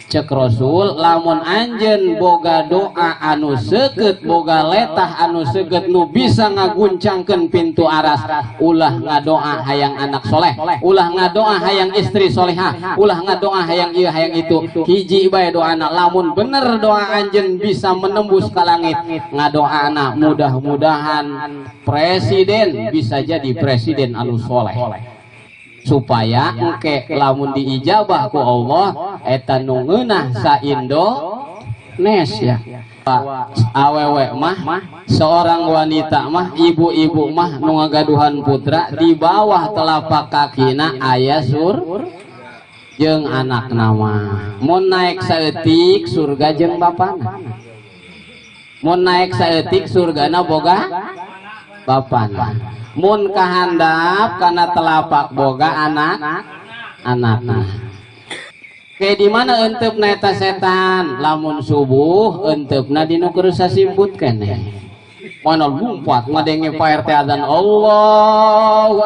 Cek Rasul lamun anjeun boga doa anu seukeut boga letah anu seukeut nu bisa ngaguncangkeun pintu aras, ulah ngadoa hayang anak soleh, ulah ngadoa hayang istri solehah, ulah ngadoa hayang ieu hayang itu, hiji bae doana. Lamun bener doa anjeun bisa menembus ka langit, ngadoana mudah-mudahan presiden bisa jadi presiden anu soleh, supaya engke lamun diijabah ku Allah eta nu ngeunah sa Indonesia. Awewe mah seorang wanita mah ibu-ibu mah nu ngagaduhan putra di bawah telapak kakina aya jeung anak nama. Mun naik saeutik surga jeung bapana, mun naik saeutik surgana boga bapana, mun kahandap kana telapak boga anak-anakna. Kayak di mana entepna eta setan? Lamun subuh entepna dinu keur sasimput keneh. Mana lumpat ngadenge Pak RT adzan Allahu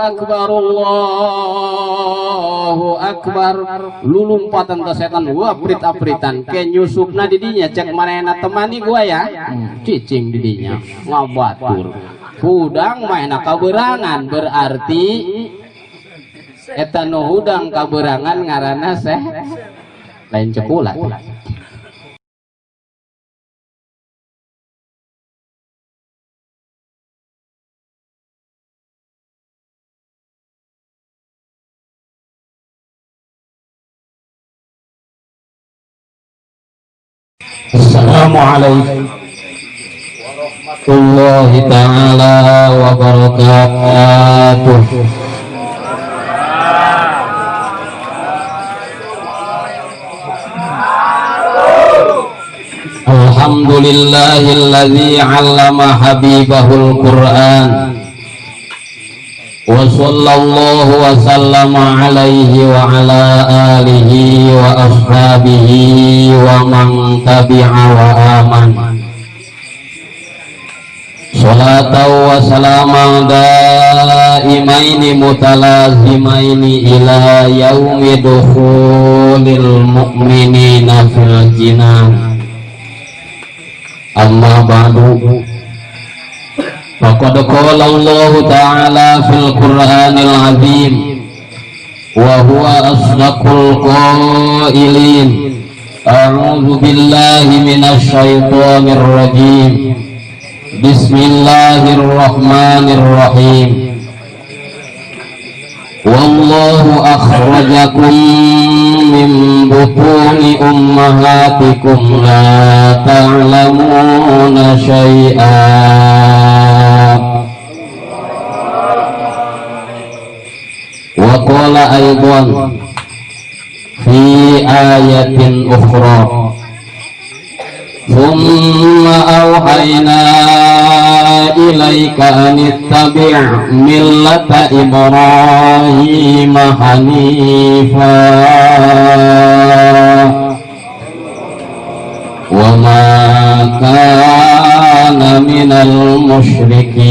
Akbar. Lulumpatan teh setan gua aprit-apritan ke nyusupna di dinya cek manehna temani gua ya. Cicing di dinya ngabatur. Hudang mainna kaberangan berarti eta nu hudang kaberangan ngaranna lain cekulat. Assalamualaikum warahmatullahi taala wabarakatuh. Alhamdulillahilladzi 'allama habibahul Qur'an wa sallallahu wa sallama alaihi wa ala alihi wa ashabihi wa man tabi'a wa aman. Salatan wa salaman daimaini mutalazimaini ila yaumi dukhulil mu'minina fil jinan. Amma ba'du, faqad qala Allah ta'ala fil Qur'anil azim wa huwa asdaqul qailin. A'udzu billahi minasy syaithanir rajim. Bismillahirrahmanirrahim. Wallahu akhrajakum min butuni ummahatikum la ta'lamuna syai'an. Wa qala aidan fi ayatin ukhra, thumma awhayna ilaika anittabi' millata Ibrahim hanifa wa ma kana minal musyrikin.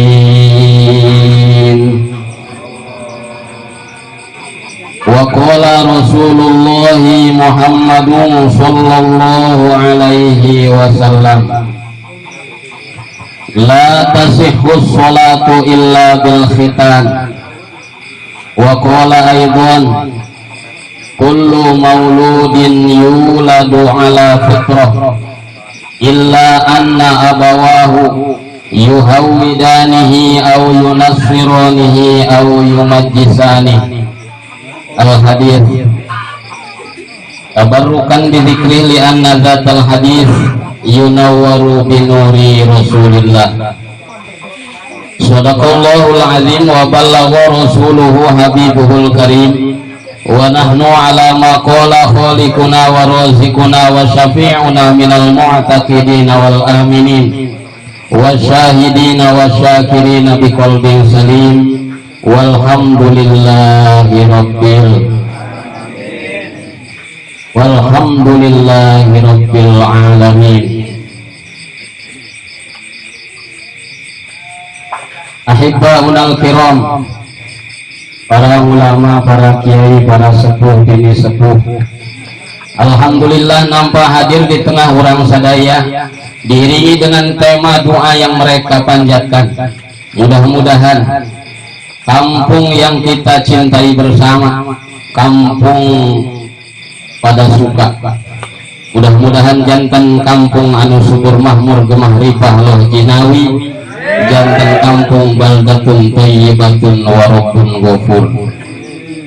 Wa qala Rasulullah Muhammadun sallallahu alaihi wasallam, la tasihhu sholatu illa bil khitan. Wa qala aidan, kullu mauludin yuladu ala fitrah illa anna abawahu yuhawwidanihi aw yunassiranihi aw yumajjisanihi. Al-hadith tabarrukan bidhikri li anna dzatal hadith yunawwaru binuri Rasulillah. Shadaqallahul azim wa ballagha rasuluhu habibuhul karim wa nahnu ala ma qala khaliquna wa raziquna wa syafi'una minal mu'taqidina wal aminin wa syahidina wa syakirina biqalbin salim. Walhamdulillahi rabbil alamin. Ahibbaunal kiram, para ulama, para kiai, para sepuh, bini sepuh, Alhamdulillah nampak hadir di tengah orang sadaya diiringi dengan tema doa yang mereka panjatkan. Mudah-mudahan kampung yang kita cintai bersama, kampung pada suka, mudah-mudahan jantan kampung anu subur makmur gemah ripah loh jinawi, jantan kampung baldatun thayyibatun wa rabbun ghafur.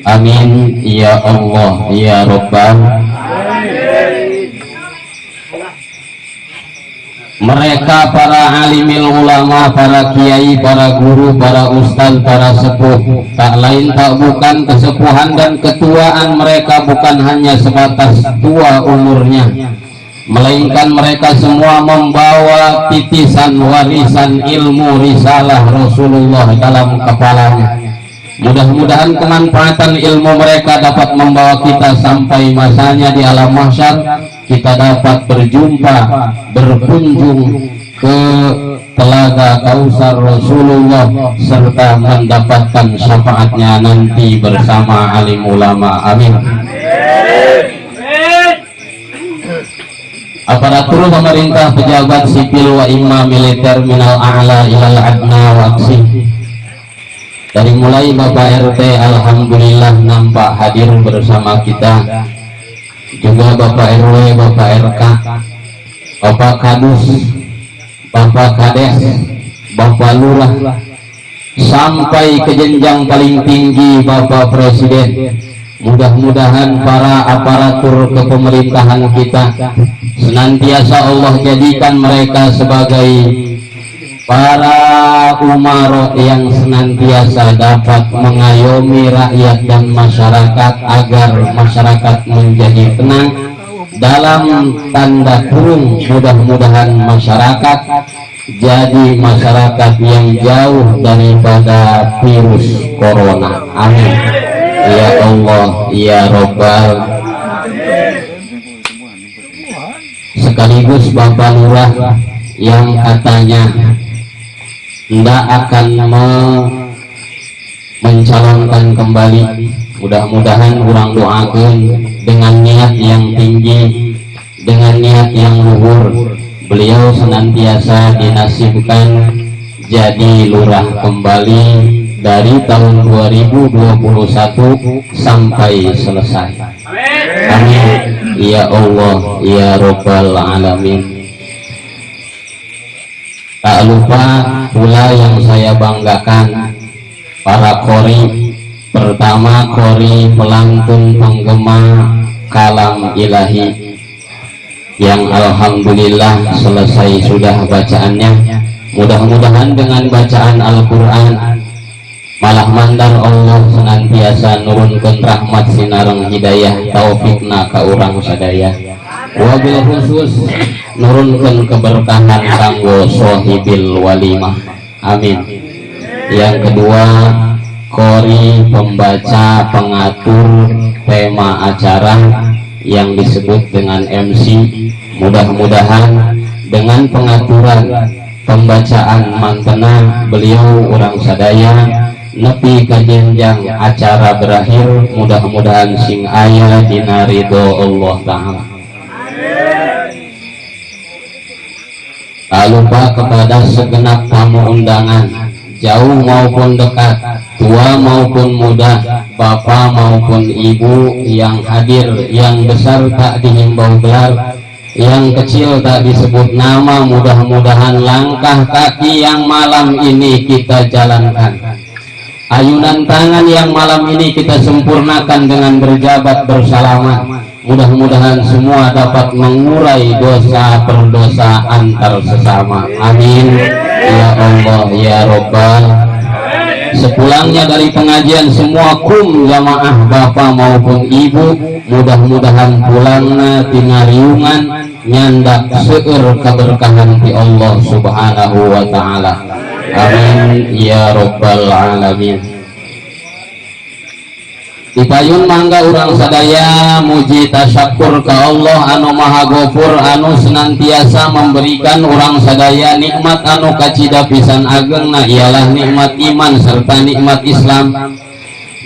Amin ya Allah ya Rabbal. Mereka para alimil ulama, para kiai, para guru, para ustaz, para sepuh, tak lain tak bukan kesepuhan dan ketuaan mereka bukan hanya sebatas tua umurnya, melainkan mereka semua membawa titisan warisan ilmu risalah Rasulullah dalam kepalanya. Mudah-mudahan kemanfaatan ilmu mereka dapat membawa kita sampai masanya di alam mahsyar, kita dapat berjumpa, berkunjung ke telaga Kausar Rasulullah serta mendapatkan syafaatnya nanti bersama alim ulama. Amin. Aparatur pemerintah, pejabat sipil wa imam militer minal a'la ilal adna waksi. Dari mulai Bapak RT alhamdulillah nampak hadir bersama kita, juga Bapak RW, Bapak RK, Bapak Kadus, Bapak Kades, Bapak Lurah, sampai ke jenjang paling tinggi Bapak Presiden. Mudah-mudahan para aparatur kepemerintahan kita senantiasa Allah jadikan mereka sebagai para umaro yang senantiasa dapat mengayomi rakyat dan masyarakat agar masyarakat menjadi tenang. Dalam tanda kurung, mudah-mudahan masyarakat jadi masyarakat yang jauh daripada virus corona. Amin ya Allah ya Rabbal. Sekaligus Bapak Lurah yang katanya tidak akan mencalonkan kembali, mudah-mudahan orang doakan dengan niat yang tinggi, dengan niat yang luhur, beliau senantiasa dinasibkan jadi lurah kembali dari tahun 2021 sampai selesai. Amin ya Allah ya Rabbal Alamin. Tak lupa pula yang saya banggakan para kori. Pertama kori pelantun penggema kalam ilahi yang alhamdulillah selesai sudah bacaannya. Mudah-mudahan dengan bacaan Al-Quran malah mandar Allah senantiasa nurunkan rahmat sinareng hidayah taufikna ka urang sadaya, wabil khusus nurunkan keberkahan kanggo sohibil walimah. Amin. Yang kedua kori pembaca pengatur tema acara yang disebut dengan MC. Mudah-mudahan dengan pengaturan pembacaan mantena beliau orang sadaya nepi ka jenjang acara berakhir, mudah-mudahan sing aya dina ridho Allah Ta'ala. Tak lupa kepada segenap tamu undangan, jauh maupun dekat, tua maupun muda, bapak maupun ibu yang hadir, yang besar tak dihimbau gelar, yang kecil tak disebut nama. Mudah-mudahan langkah kaki yang malam ini kita jalankan, ayunan tangan yang malam ini kita sempurnakan dengan berjabat bersalaman. Mudah-mudahan semua dapat mengurai dosa perdosa antar sesama. Amin ya Allah ya Rabbal. Sepulangnya dari pengajian semua kum jamaah bapak maupun ibu, mudah-mudahan pulangnya tinariungan nyandak seueur keberkahan di Allah Subhanahu wa Ta'ala. Amin ya Rabbal Alamin. Dipayun mangga urang sadaya muji tasyakur ke Allah anu maha gofur, anu senantiasa memberikan urang sadaya nikmat anu kacida pisan ageng, nah ialah nikmat iman serta nikmat Islam.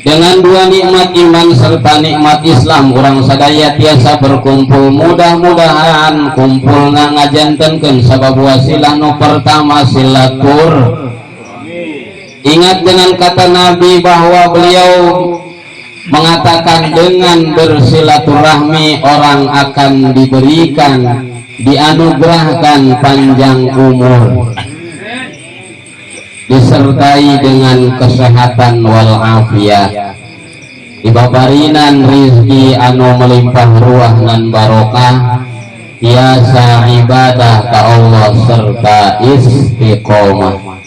Dengan dua nikmat iman serta nikmat Islam orang sadaya tiasa berkumpul. Mudah-mudahan kumpulna ngajantenkeun sabab wasilah nu pertama silatur. Ingat dengan kata Nabi bahwa beliau mengatakan dengan bersilaturahmi orang akan diberikan, dianugerahkan panjang umur, disertai dengan kesehatan wal afiat, dibabarinan rizki anu melimpah ruah dan barokah, tiasa ibadah ka Allah serta istiqomah.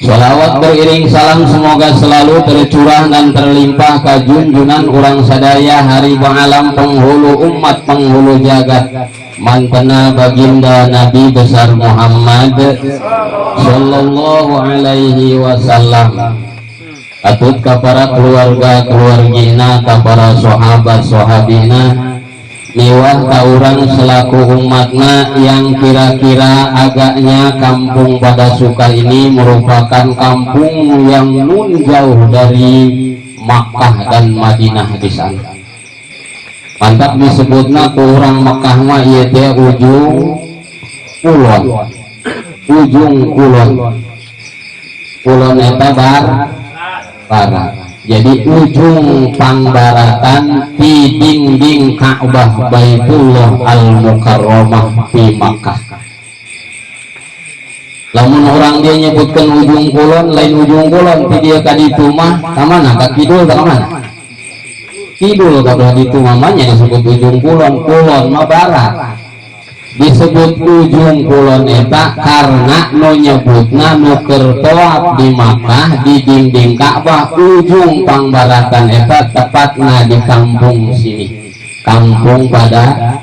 Salawat beriring salam semoga selalu tercurah dan terlimpah ka junjunan urang sadaya haribau alam penghulu umat penghulu jagat mantena baginda Nabi besar Muhammad sallallahu alaihi wasallam. Atut ka para keluarga keluargina, ka para sahabat sahabina, miwah ka urang selaku umatna yang kira-kira agaknya kampung pada suka ini merupakan kampung yang nun jauh dari Makkah dan Madinah di sana. Mantap disebutna ku urang Makkah mah ieu teh ujung kulon. Ujung kulon. Kulon eta barat. Jadi ujung pangbaratan di dinding Ka'bah Baitullah Al-Mukarramah di Makkah. Lamun orang dia nyebutkan ujung kulon, lain ujung kulon, di dia kaditu mah kamana? Ka kidul ka kamana? Kidul ka kaditu mamanya disebut ujung kulon, kulon mah barat. Disebut ujung kulon eta karena nu nyebutna nu keur tawaf di Makkah di dinding Ka'bah ujung pangbaratan eta tepatna di kampung sini, kampung pada.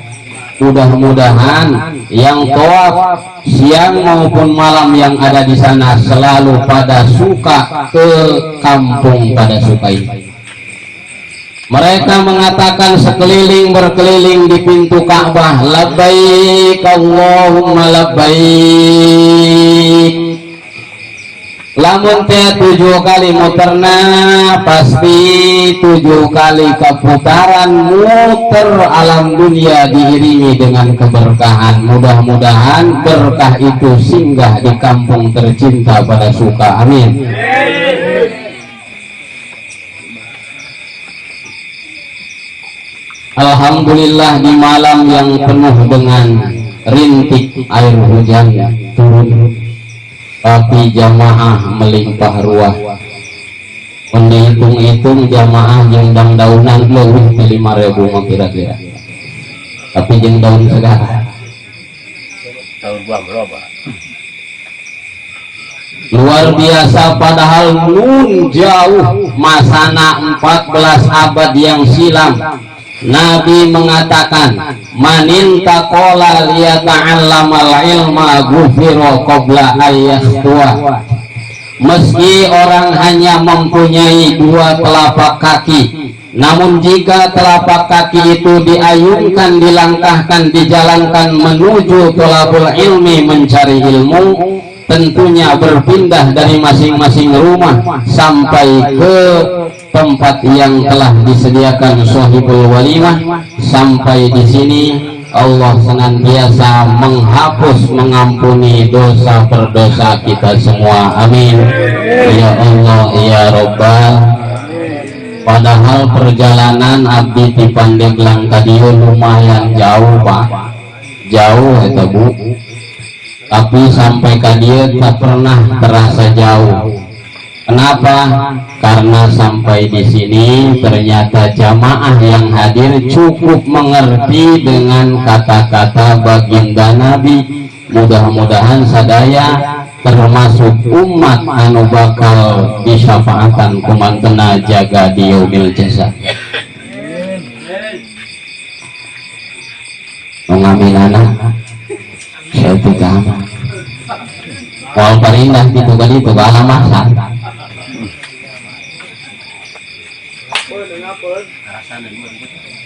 Mudah-mudahan yang tawaf siang maupun malam yang ada di sana selalu pada suka ke kampung pada suka ini. Mereka mengatakan sekeliling berkeliling di pintu Ka'bah, labbaik Allahumma labbaik. Lamun teh 7 kali muterna pasti 7 kali keputaran muter alam dunia diiringi dengan keberkahan. Mudah-mudahan berkah itu singgah di kampung tercinta pada suka. Amin. Alhamdulillah di malam yang penuh dengan rintik air hujan turun, tapi jamaah melimpah ruah. Menghitung-hitung jamaah yang daunan lebih di 5.000 mah kira-kira. Tapi yang daun segala tahun berapa? Luar biasa, padahal nun jauh masana 14 abad yang silam. Nabi mengatakan, manin taqala liyata'allamal ilma ghufira qabla ayyahtuwa. Meski orang hanya mempunyai 2 telapak kaki, namun jika telapak kaki itu diayunkan, dilangkahkan, dijalankan menuju thalabul ilmi, mencari ilmu, tentunya berpindah dari masing-masing rumah sampai ke tempat yang telah disediakan sahibul walimah. Sampai di sini Allah senantiasa menghapus, mengampuni dosa berdosa kita semua. Amin ya Allah ya Rabbal. Padahal perjalanan abdi di Pandeglang tadi lumayan jauh Pak, jauh itu Bu, tapi sampai ke dia tak pernah terasa jauh. Kenapa? Karena sampai di sini ternyata jamaah yang hadir cukup mengerti dengan kata-kata baginda Nabi. Mudah-mudahan sadaya termasuk umat anu bakal disyafaatan kumantena jaga di yaumil jasa. Mengaminana saya tidak wal parindah gitu kan itu bahala masak.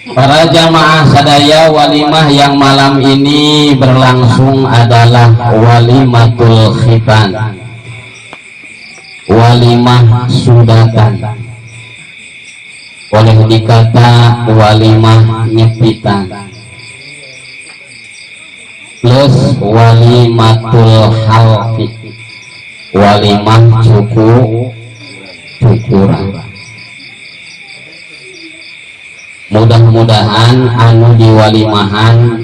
Para jamaah sadaya, walimah yang malam ini berlangsung adalah walimatul khitan. walimah sudatan, boleh dikata walimah nyepitan, plus walimatul halqi, walimah cukuran. Mudah-mudahan anu diwalimahan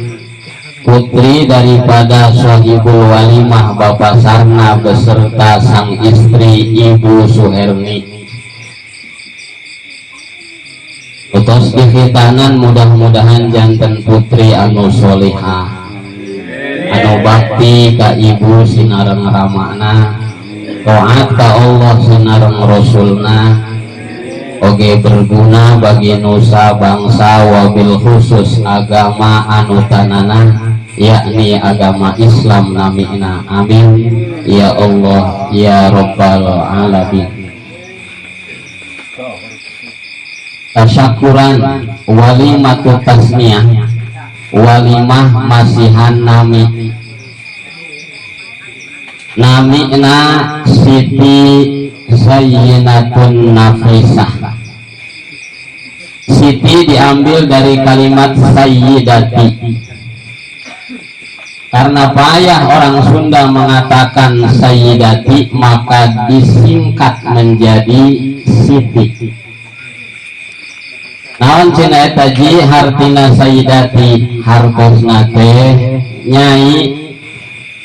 putri daripada sahibul walimah Bapak Sarna beserta sang istri Ibu Suherni. Utos dihitanan mudah-mudahan janten putri anu solihah, anu bakti ka ibu sinareng ramana, taat ka Allah sinareng Rasulna, oge berguna bagi nusa bangsa wabil khusus agama anu tanana yakni agama Islam namina. Amin ya Allah ya Rabbal alamin. Tasyakuran walimatu tasniyah, walimah masihan nami, namina Siti Sayyinatun Nafisah. Siti diambil dari kalimat sayyidati, karena payah orang Sunda mengatakan sayyidati maka disingkat menjadi Siti. Naon cenah eta ji hartina sayyidati, hartosna teh nyai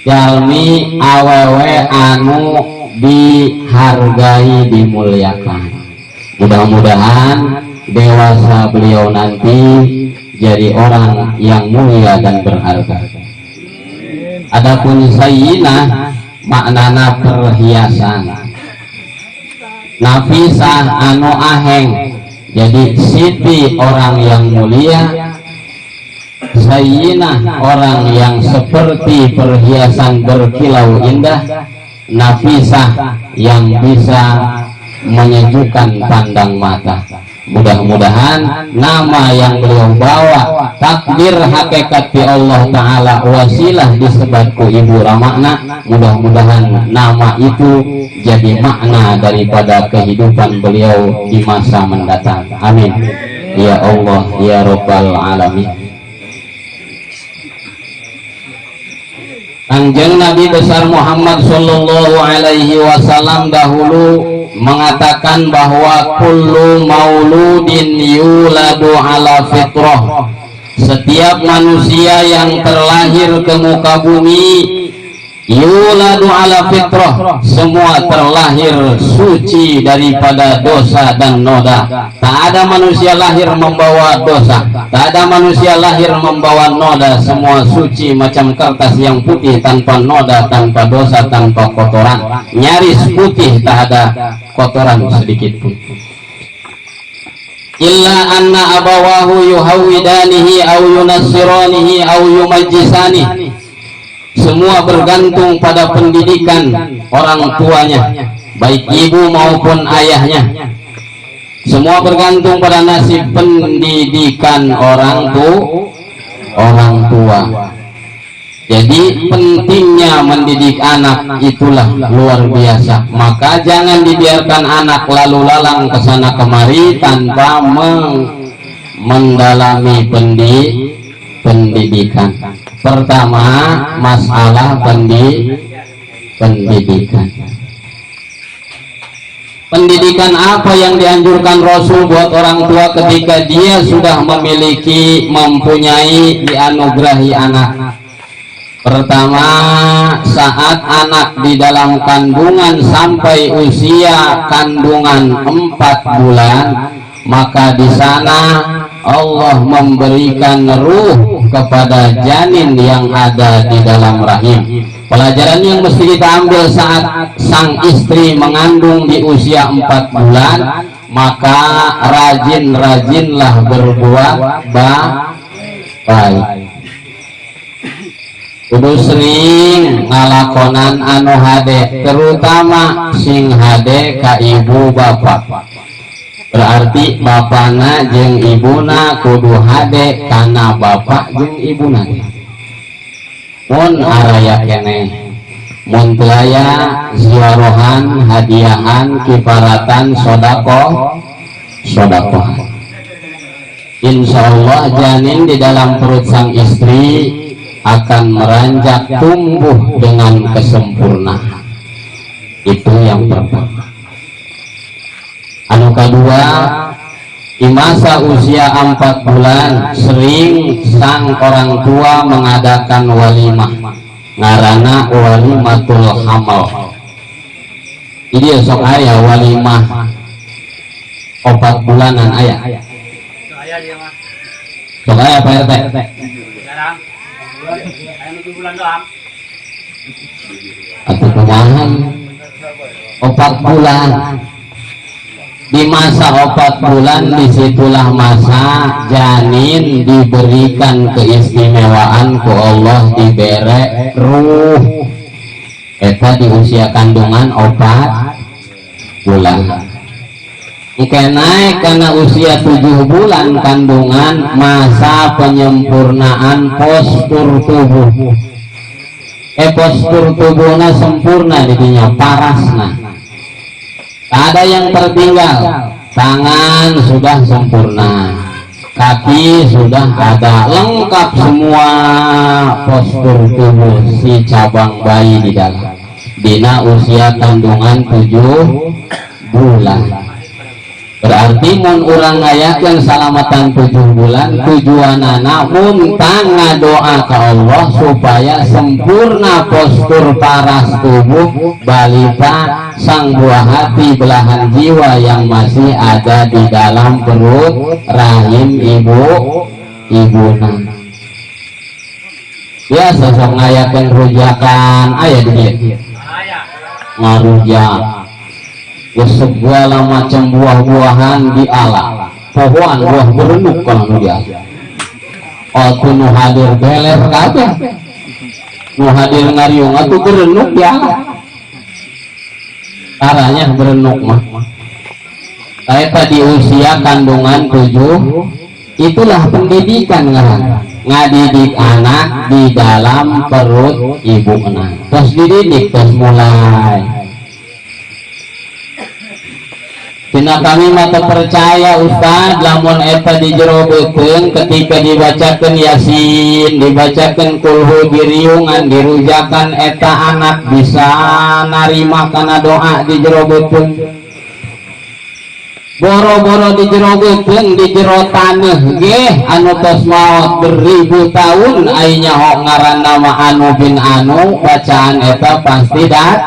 jalmi awewe anu dihargai dimuliakan. Mudah-mudahan dewasa beliau nanti jadi orang yang mulia dan berharga. Adapun sayyinah maknana perhiasan, nafisah anu aheng. Jadi Siti orang yang mulia, sayyinah orang yang seperti perhiasan berkilau indah, nafisah yang bisa menyejukkan pandang mata. Mudah-mudahan nama yang beliau bawa takdir hakikat di Allah Ta'ala wasilah disebatku Ibu Ramakna. Mudah-mudahan nama itu jadi makna daripada kehidupan beliau di masa mendatang. Amin ya Allah ya Rabbal alamin. Kanjeng Nabi besar Muhammad sallallahu alaihi wasallam dahulu mengatakan bahwa kullu mauludin yuladu ala fitrah, setiap manusia yang terlahir ke muka bumi yuladu ala fitrah, semua terlahir suci daripada dosa dan noda. Tak ada manusia lahir membawa dosa, tak ada manusia lahir membawa noda, semua suci macam kertas yang putih, tanpa noda, tanpa dosa, tanpa kotoran, nyaris putih, tak ada kotoran sedikit pun. Illa anna abawahu yuhawidanihi au yunassiranihi au yumajjisanihi, semua bergantung pada pendidikan orang tuanya, baik ibu maupun ayahnya. Semua bergantung pada nasib pendidikan orang tua. Jadi pentingnya mendidik anak itulah luar biasa. Maka jangan dibiarkan anak lalu lalang ke sana kemari tanpa mendalami pendidikan. Pertama, masalah pendidikan. Pendidikan apa yang dianjurkan Rasul buat orang tua ketika dia sudah mempunyai dianugerahi anak? Pertama, saat anak di dalam kandungan sampai usia kandungan 4 bulan, maka di sana Allah memberikan ruh kepada janin yang ada di dalam rahim. Pelajaran yang mesti kita ambil saat sang istri mengandung di usia 4 bulan, maka rajin-rajinlah berbuat baik. Kudu sering ngalakonan anu hade, terutama sing hade ka ibu bapak. Berarti bapana jeung ibuna kudu hade kana bapak jeung ibuna. Mun araya keneh muntlaya ziarahan hadiahan kifaratan sodakoh insya Allah janin di dalam perut sang istri akan meranjak tumbuh dengan kesempurnaan. Itu yang pertama. Anu kedua, di masa usia 4 bulan sering sang orang tua mengadakan walimah, ngarana walimatul hamal. Jadi sok aya walimah 4 bulanan aya. Sok aya Pak RT. Atau kumaha 4 bulan. Di masa 4 bulan disitulah masa janin diberikan keistimewaan ku Allah, dibere ruh. Eta di usia kandungan 4 bulan. Oke, naik karena usia 7 bulan kandungan, masa penyempurnaan postur tubuh. Postur tubuhnya sempurna didinya parasna. Tak ada yang tertinggal. Tangan sudah sempurna, kaki sudah ada, lengkap semua postur tubuh si cabang bayi di dalam. Dina usia kandungan 7 bulan. Berarti mun urang ngayakeun salamatan 7 bulan, tujuanana muntang ngadoa ke Allah supaya sempurna postur paras tubuh balita sang buah hati belahan jiwa yang masih ada di dalam perut rahim ibuna. Ya sosok ngayakeun rujakan aya di dieu. Ngarujak segala macam buah-buahan di alam, pohon buah berenuk kalau dia. Aku nu hadir beler kabeh, nu hadir ngariung atuh berenuk ya. Caranya berenuk mah. Kayak tadi usia kandungan 7, itulah pendidikan ngadidik anak di dalam perut ibu anak. Terus dididik terus mulai. Tina kami mata percaya Ustaz lamun eta dijerobekeun ketika dibacakan Yasin, dibacakan kulhu diriungan, dirujakan eta anak bisa narima kana doa dijerobekeun. Boro-boro dijerobekeun di jero taneuh ge anu tos maot beribu tahun ai nyaho ngaranna mah anu bin anu bacaan eta pasti dat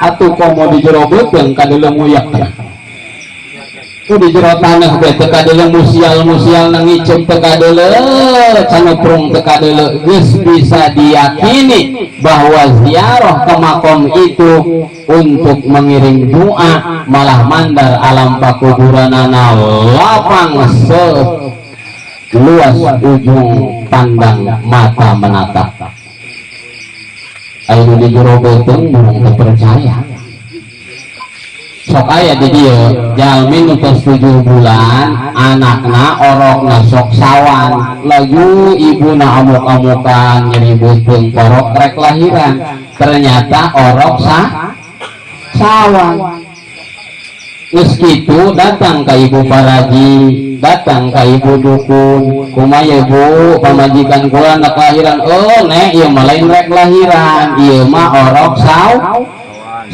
atuh komo dijerobekeun ka deuleu muyak. Di jero tanah teh teka deuleu musial nangicep teka deuleu canuprung teka deuleu geus bisa diyakini bahwa ziarah ke makom itu untuk mengirim doa, malah mandar alam pakuburanana lapang seluas ujung pandang mata menatap. Anu di jero beuteung mung percaya. Sok aya di dieu jalmi nu tos 7 bulan anakna orokna sok sawan lagu ibuna amuk-amukan nyeributkeun porok rek lahiran, ternyata orok sawan. Geus kitu datang ka ibu paraji, datang ka ibu dukun, kumaha Bu pamajikan kula anak lahiran. Oh nek ieu mah lain rek lahiran, ieu mah orok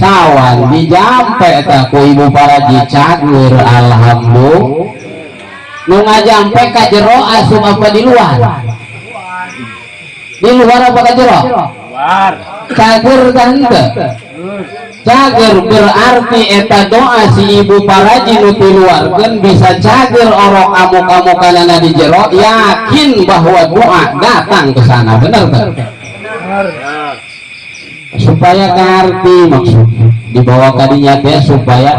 sawan dijampe tak ku ibu paraji cager. Alhamdulillah nu ngajampe ka jero asup apa di luar apa ka jero luar cager kan teu cager berarti eta doa si ibu paraji nu di luar kan bisa cager orok amuk-amukanana di jero, yakin bahwa doa datang ke sana. Benar teu? Supaya kaharti maksudnya dibawa kadinya teh supaya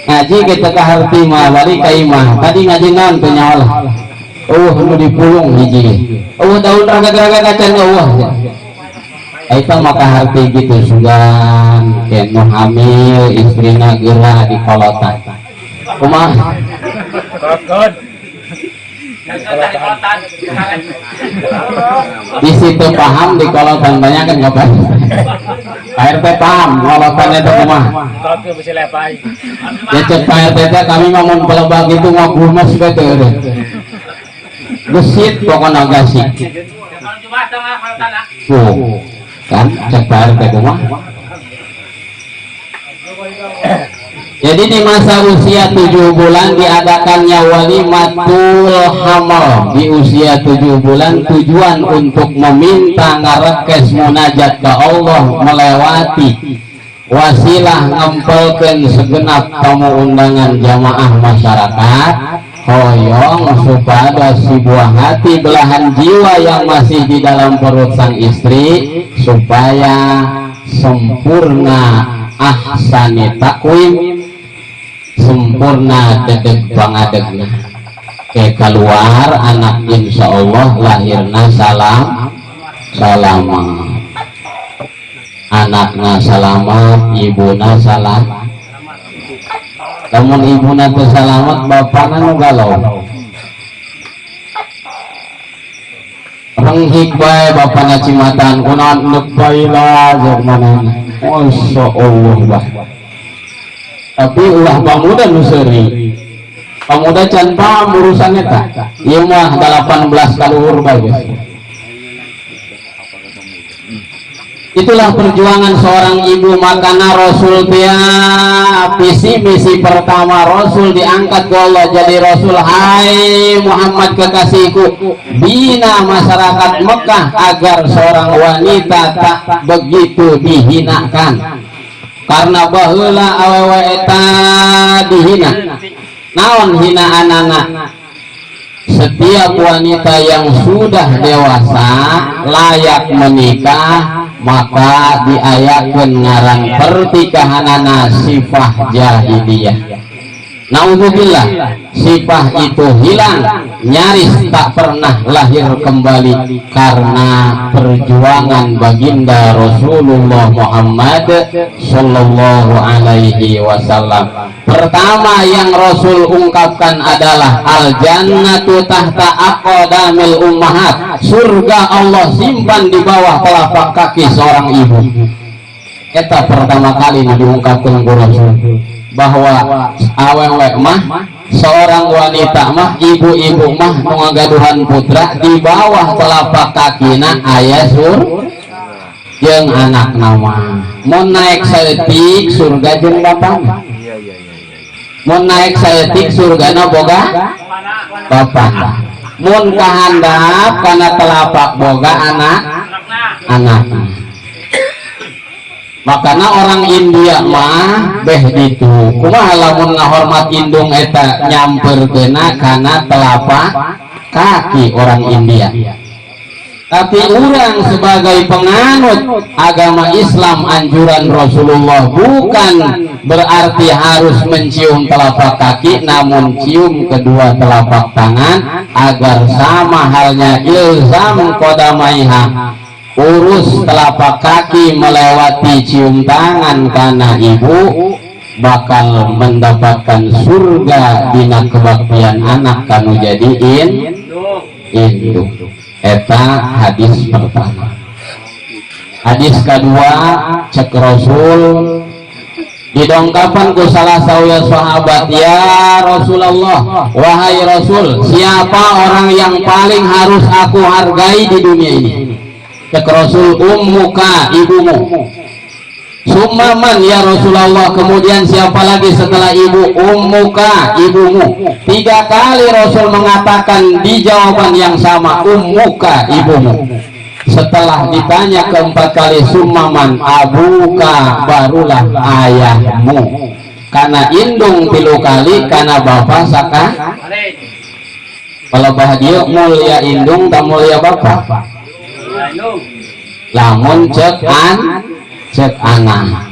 ngaji kita kaharti mah bari ka imah tadi ngaji naon teh nyaolah nu dipulung hiji daun raga-raga kacan eta mah kaharti gitu sugan ke nu hamil istrina geura di kolotan kumaha Di situ paham, di kolotan banyak kan nggak paham. Pak RT paham kolotannya itu rumah. Ya cek Pak RT kami ngomong pelebak itu ngagumas betul. Gesit pokoknya gasik. Tuh kan cek Pak RT rumah. Jadi di masa usia 7 bulan diadakannya walimatul hamal. Di usia 7 bulan tujuan untuk meminta ngarekes munajat ke Allah melewati wasilah ngempelkeun segenap tamu undangan jamaah masyarakat hoyong supaya si buah hati belahan jiwa yang masih di dalam perut sang istri supaya sempurna ahsani takwim, sempurna dedeg bangadegna ke keluar anak insya Allah lahirna selamat, anaknya selamat, ibuna selamat. Namun ibuna teh selamat, bapakna nu galau. Renghik bae bapakna cimatan kunaon neuk baila jeung manehna. Masya Allah bah. Tapi ulah pamuda nu seuri. Pamuda can paham urusan eta. Ieu mah 18 kaluhur bae. Itulah perjuangan seorang ibu. Makana Rasul dia visi misi pertama Rasul diangkat ke Allah jadi Rasul. Hai Muhammad kekasihku, bina masyarakat Mekah agar seorang wanita tak begitu dihinakan. Karena baheula awewe eta dihina. Naon hinaan anak? Setiap wanita yang sudah dewasa layak menikah maka diayakeun ngaran pertikahanana sifah jahiliyah. Naudzubillah, sifah itu hilang, nyaris tak pernah lahir kembali karena perjuangan baginda Rasulullah Muhammad sallallahu alaihi wasallam. Pertama yang Rasul ungkapkan adalah al jannatu tahta aqdamil ummahat. Surga Allah simpan di bawah telapak kaki seorang ibu. Eta pertama kali diungkapkan oleh Rasul bahwa awewe mah seorang wanita mah ibu-ibu mah nu ngagaduhan putra di bawah telapak kakina aya jeung anak nama. Mun naik saeutik surga jeung bapana. Mun naik saeutik surgana boga bapana. Mun kahandap kana telapak boga anak. Makanya orang India mah beh gitu kumaha lamun ngahormat indung eta nyamperkeuna kana telapak kaki orang India. Tapi orang sebagai penganut agama Islam anjuran Rasulullah bukan berarti harus mencium telapak kaki, namun cium kedua telapak tangan agar sama halnya ilzam qadamaiha. Urus telapak kaki melewati cium tangan karena ibu bakal mendapatkan surga dina kebaktian anak kanu jadiin induk. Eta hadis pertama. Hadis kedua cek Rasul didongkapan ku salah sawya sahabat, ya Rasulullah, wahai Rasul, siapa orang yang paling harus aku hargai di dunia ini? Cek Rasul, ummuka, ibumu. Summaman ya Rasulullah, kemudian siapa lagi setelah ibu? Ummuka, ibumu. 3 kali Rasul mengatakan di jawaban yang sama, ummuka, ibumu. Setelah ditanya keempat kali summaman, abuka, barulah ayahmu. Karena indung 3 kali, karena bapak saka. Kalau bahagia mulia indung tak mulia bapak. Lamun cek anak,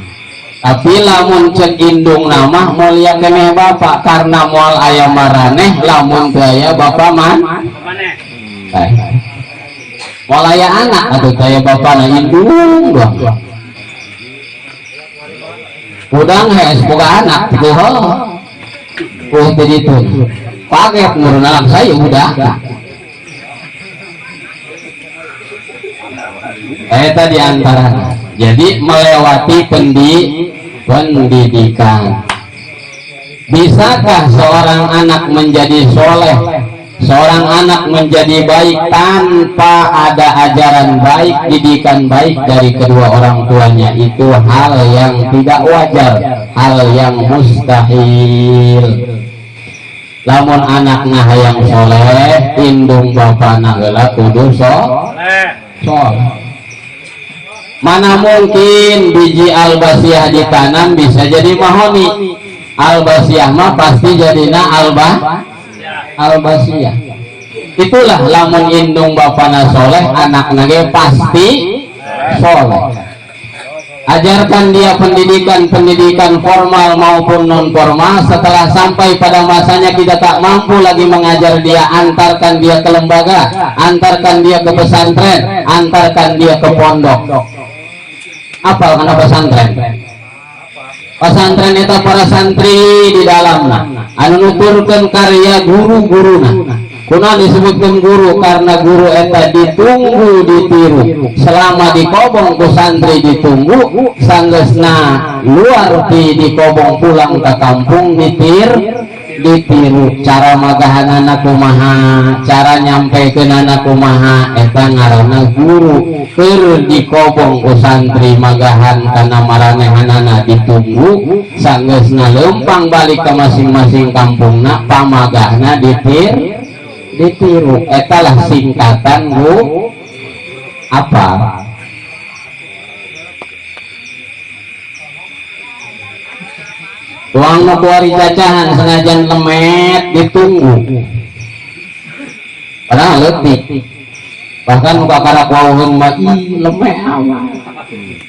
tapi lamun cek indung nama mulia keneh bapak karena moal ayam maraneh, lamun daya bapak man moal aya anak atau daya bapak na indung doang. Udang hes boga anak gitu ho. Jadi itu paket ngurunalan saya udah eta diantara. Jadi melewati pendidikan. Bisakah seorang anak menjadi soleh, seorang anak menjadi baik tanpa ada ajaran baik, didikan baik dari kedua orang tuanya? Itu hal yang tidak wajar, hal yang mustahil. Lamun anakna hayang soleh, indung bapana heula kudu soleh. Mana mungkin biji albasiah ditanam bisa jadi mahoni? Albasiah mah pasti jadina albasiah. Itulah lamun indung bapana soleh, anakna ge pasti soleh. Ajarkan dia pendidikan formal maupun non formal. Setelah sampai pada masanya kita tak mampu lagi mengajar dia, antarkan dia ke lembaga, antarkan dia ke pesantren, antarkan dia ke pondok. Apal karena pesantren? Pesantren itu para santri di dalamnya anu nuturkeun karya guru-guruna. Kuna disebutkan guru karena guru eta ditunggu ditiru. Selama dikobong ku santri ditunggu, sanggeusna luar dikobong pulang ke kampung ditiru. Cara magahanana kumaha, cara nyampekeunana kumaha, eta ngaranna guru. Keur dikobong ku santri magahan kana maranehanana ditunggu, sanggeusna lempang balik ke masing-masing kampungna, pamagahna ditiru. Etalah singkatan bu apa? Tuang mau kuari cacahan senajan lemet ditunggu, padahal letih. Bahkan muka karak wawuheun mah lemet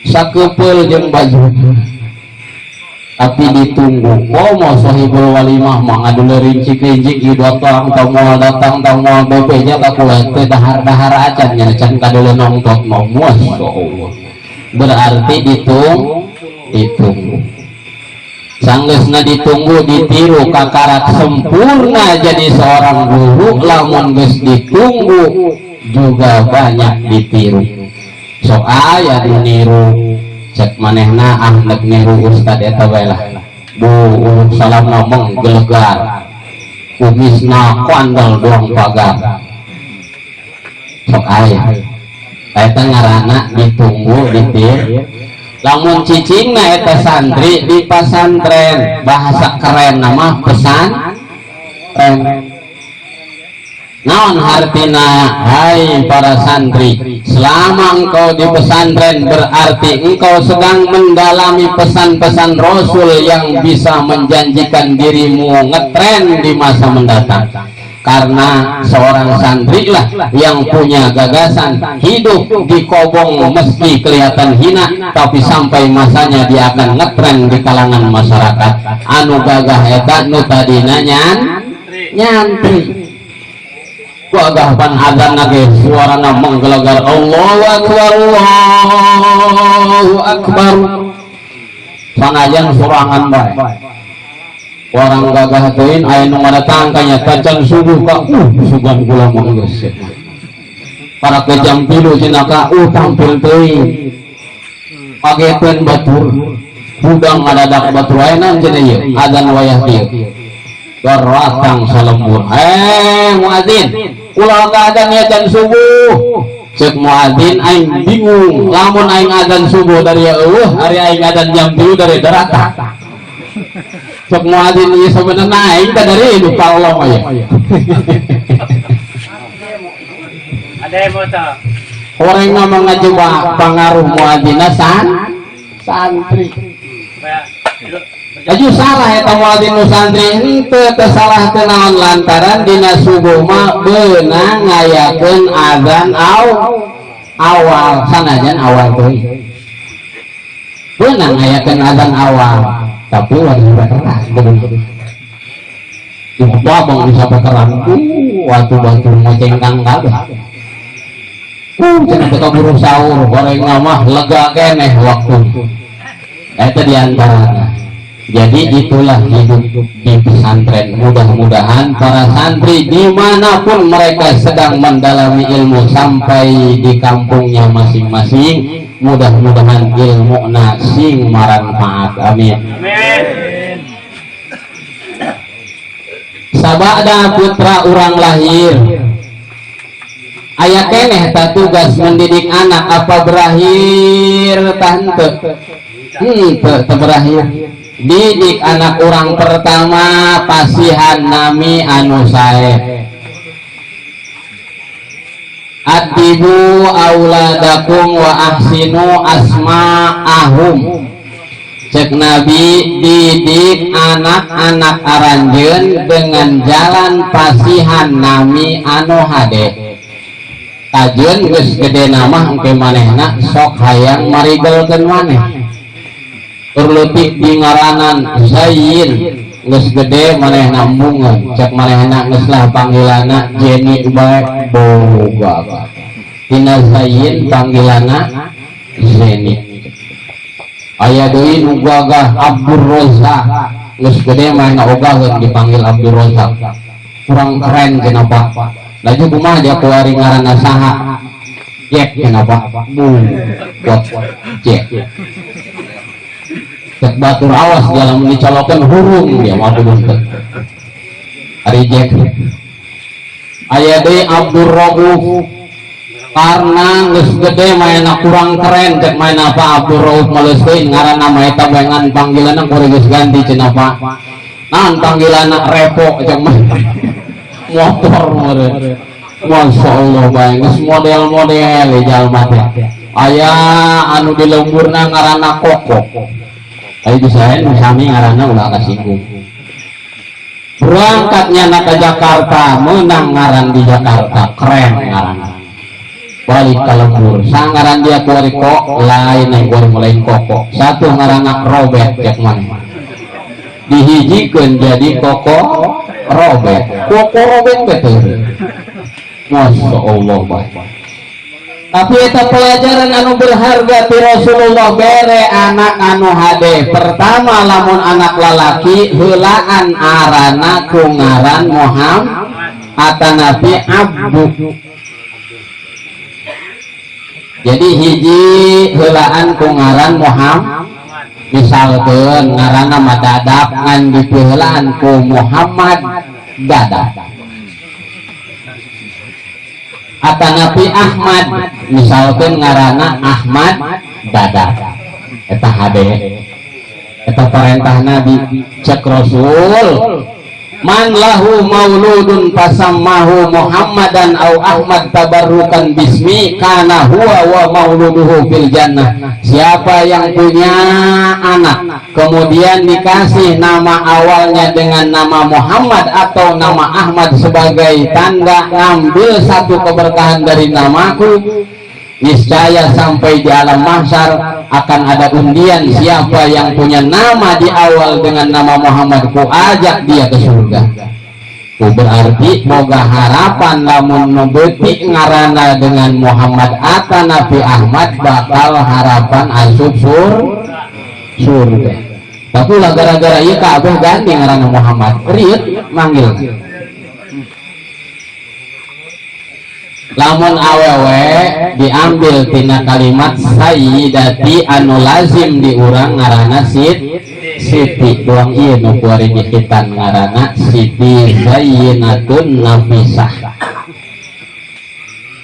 sakeupel jeung baju, tapi ditunggu. Mau sahibul walimah mah ngaduleureun cik-cik ieu datang tamu bepenya ka kuat teh dahar-dahar acan nya can kadeuleun nongtot mau masyaallah. Berarti ditunggu. Sanggeusna ditunggu ditiru kakarak sempurna jadi seorang guru. Lamun geus ditunggu juga banyak ditiru. Sok aya diniru cek manehna ahlak niru ustad eta bae lah. Bu salam ngomong gelegar, kumisna kandal doang pagar. Sok aya eta ngaranna ditunggu ditiru. Lamun cicingna eta santri di pesantren, bahasa keren nama pesantren. Naon hartina hai para santri, selama engkau di pesantren berarti engkau sedang mendalami pesan-pesan Rasul yang bisa menjanjikan dirimu ngetren di masa mendatang. Karena seorang santri lah yang punya gagasan hidup di kobong meski kelihatan hina, tapi sampai masanya dia akan ngetren di kalangan masyarakat. Anu gagah eta nu tadina nyantri. Wagapan adzan nage suarana menggelegar Allahu Akbar, Allahu Akbar. Sanajan sorangan bae. Orang gagah teuin aya nu ngadatang kanya tacan subuh ka sugan kula mah geus. Para ke jam 3 cenah ka tampil teuing. Pagekeun batur. Budang ngadadak batur aya naon cenah ieu? Adzan wayah ieu. Garatang salembur. Muadzin, ulah ka adzan ya can subuh. Cek muadzin aing bingung, lamun aing adzan subuh dari eueuh, ari aing adzan jam 3 dari darata. Cek muadzin ieu sebenarnya aing teh dari lupa Allah aya. Ada motor. Orang ngomong ngacoba pengaruh muadzina santri. Aju salah eta muadzin nu santri henteu teu salah teu naon lantaran dina subuh mah beunang ngayakeun adzan awal sanajan awal teuing. Beunang ngayakeun adzan awal. Tapi wajib keras bener. Coba bang bisa keras. Waktu batu ngecengkang kabeh. Jangan kita buru sahur, goreng mah lega keneh waktu. Itu diantaranya. Jadi itulah hidup di pesantren. Mudah-mudahan para santri dimanapun mereka sedang mendalami ilmu sampai di kampungnya masing-masing, mudah-mudahan ilmu sing manfaat. Amin. Sabada putra orang lahir, aya keneh tak tugas mendidik anak apa berakhir tante berakhir. Didik anak orang pertama pasihan nami anu sae. Adibu auladakum wa ahsinu asma'ahum. Cek Nabi, didik anak-anak aranjeun dengan jalan pasihan nami anu hade. Tajun geus gede nama engke manehna sok hayang marigolkeun maneh. Urlutik di ngaranan Zain geus gede maneh nambungan, cek manehna geus lah panggilana Jenny bae boga. Tina Zain panggilana Jenny. Aya deui nu gagah Abdur Razak, geus gede manehna ogaheun dipanggil Abdur Razak. Kurang keren kenapa? Laju kumaha dia kuari ngaranna saha? Jack kenapa? Buat Jack. Cek batur awas dalam dicolokan hurung dia mau buntut. Ari Jack. Aya deui Abdur Rauf. Karena geus gede mainna kurang keren, cek main apa Abdur Rauf maleuskeun ngaranna mah eta bengan panggilanna kudu geus ganti cenah Pak. Naon panggilanna Repo cek mah. Motor meureun. Masya Allah bae geus model-model jalma teh. Aya anu di lemburna ngaranna Koko. Ayo disain sami ngaranna ulah kasinggung. Berangkatnya ke Jakarta, menang ngaran di Jakarta, keren ngaranna. Balik ke lembur, sangaran dia kuari kok, lain yang kuari mulai Koko. Satu ngaranna Robert cek mana. Dihijikeun jadi Koko Robert. Koko Robert betul. Masya Allah baik. Tapi itu pelajaran anu berharga ti Rasulullah bere anak anu hade. Pertama lamun anak lalaki heulaan arana ku ngaran Muhammad atanapi Abdu. Jadi hiji heulaan ku ngaran Muhammad, misalkeun ngaranna Madadap ngan dipeulaan ku Muhammad Dadap. Atanapi Ahmad, misalkan ngaranna Ahmad Dadap. Eta hade. Eta perintah Nabi. Cek Rasul, man lahu mauludun fasammahu Muhammadan au Ahmad tabarrukan bismi kana huwa wa mauluduhu fil jannah. Siapa yang punya anak kemudian dikasih nama awalnya dengan nama Muhammad atau nama Ahmad sebagai tanda ngambil satu keberkahan dari namaku, niscaya sampai di alam mahsyar akan ada undian siapa yang punya nama di awal dengan nama Muhammad, ku ajak dia ke surga. Ku berarti boga harapan lamun nubeuti ngaranna dengan Muhammad atanapi Ahmad bakal harapan asup surga. Tapi lah gara-gara ieu kabeh ganti ngaranna Muhammad, riet manggil. Lamun awewe diambil tina kalimat sayyidati anu lazim diurang ngaranna Siti doang ieu nu kuari dikitan ngaranna Siti Zainatun Nafisah.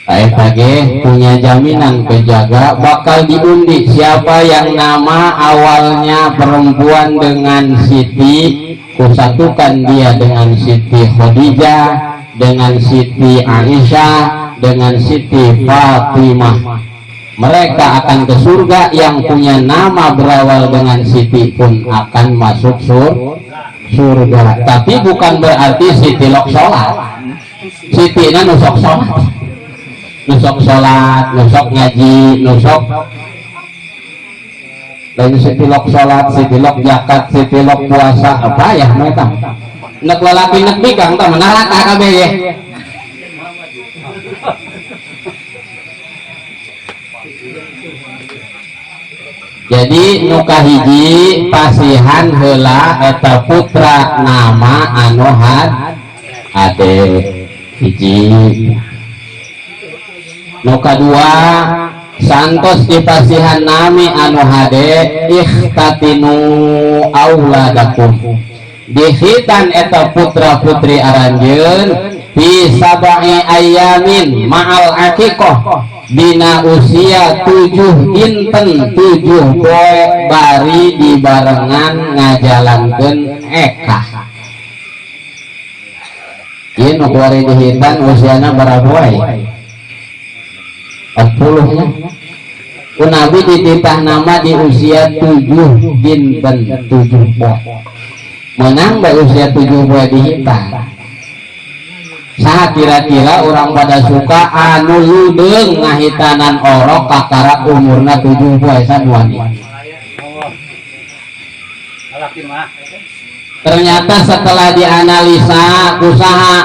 Eta ge punya jaminan kejaga bakal diundi siapa yang nama awalnya perempuan dengan Siti, kusatukan dia dengan Siti Khadijah, dengan Siti Aisyah, dengan Siti Fatimah. Mereka akan ke surga. Yang punya nama berawal dengan Siti pun akan masuk surga. Tapi bukan berarti Siti lok sholat. Siti na nusok sholat, nusok sholat, nusok ngaji, nusok lain Siti lok sholat, Siti lok zakat, Siti lok puasa. Apa ya mereka nek lalaki nek bikang tak menaraka kabeh ya. Jadi nuka hiji pasihan heula eta putra nama anu ade hiji. Nuka dua santos dipasihan nami anu hade ikhtatinu auladakum dihitan eta putra putri aranjeun fi sabai ayamin ma'al aqiqah dina usia 7 dinten 7 poe bari dibarengan ngajalankeun ekah. Ieu nu bari dihitan usiana berapa poe? 40 nya. Ku Nabi dititah nama di usia 7 dinten 7 poe. Menang bae usia 7 poe dihitan. Saha kira-kira orang pada suka anu ludeung ngahitanan orok kakara umurna 7 poe saduani. Ternyata setelah dianalisa usaha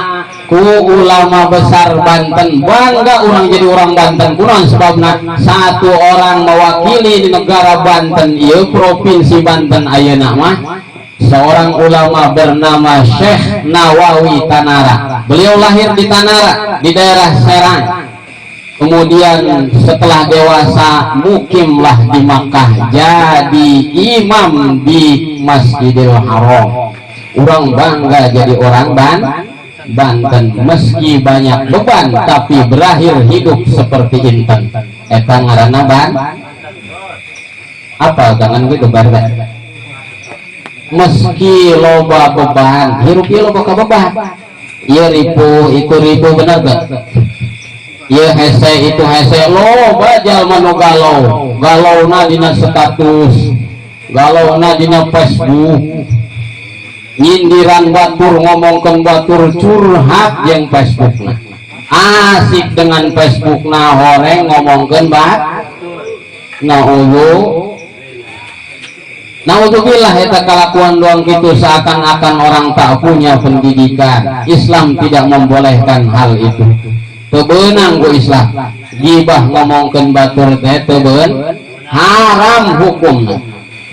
ku ulama besar Banten, bangga orang jadi orang Banten kunaon sebabna satu orang mewakili di negara Banten ieu provinsi Banten ayeuna mah seorang ulama bernama Syekh Nawawi Tanara. Beliau lahir di Tanara di daerah Serang. Kemudian setelah dewasa mukimlah di Makkah, jadi imam di Masjidil Haram. Orang bangga jadi orang Banten, meski banyak beban tapi berakhir hidup seperti inten. Eta ngaranna apa jangan gitu barga. Meski loba beban hirup ieu loba beban ieu ribu itu ribu bener gak ieu hese itu hese loba jalma nu galowna dina status galowna dina Facebook nyindiran batur ngomongkeun batur curhat jeung Facebookna asik dengan Facebookna horeng ngomongkeun Naudzubillah eta kalakuan doang gitu seakan-akan orang tak punya pendidikan. Islam tidak membolehkan hal itu. Teu beunang ku Islam. Gibah ngomongkeun batur teh teu haram hukumna.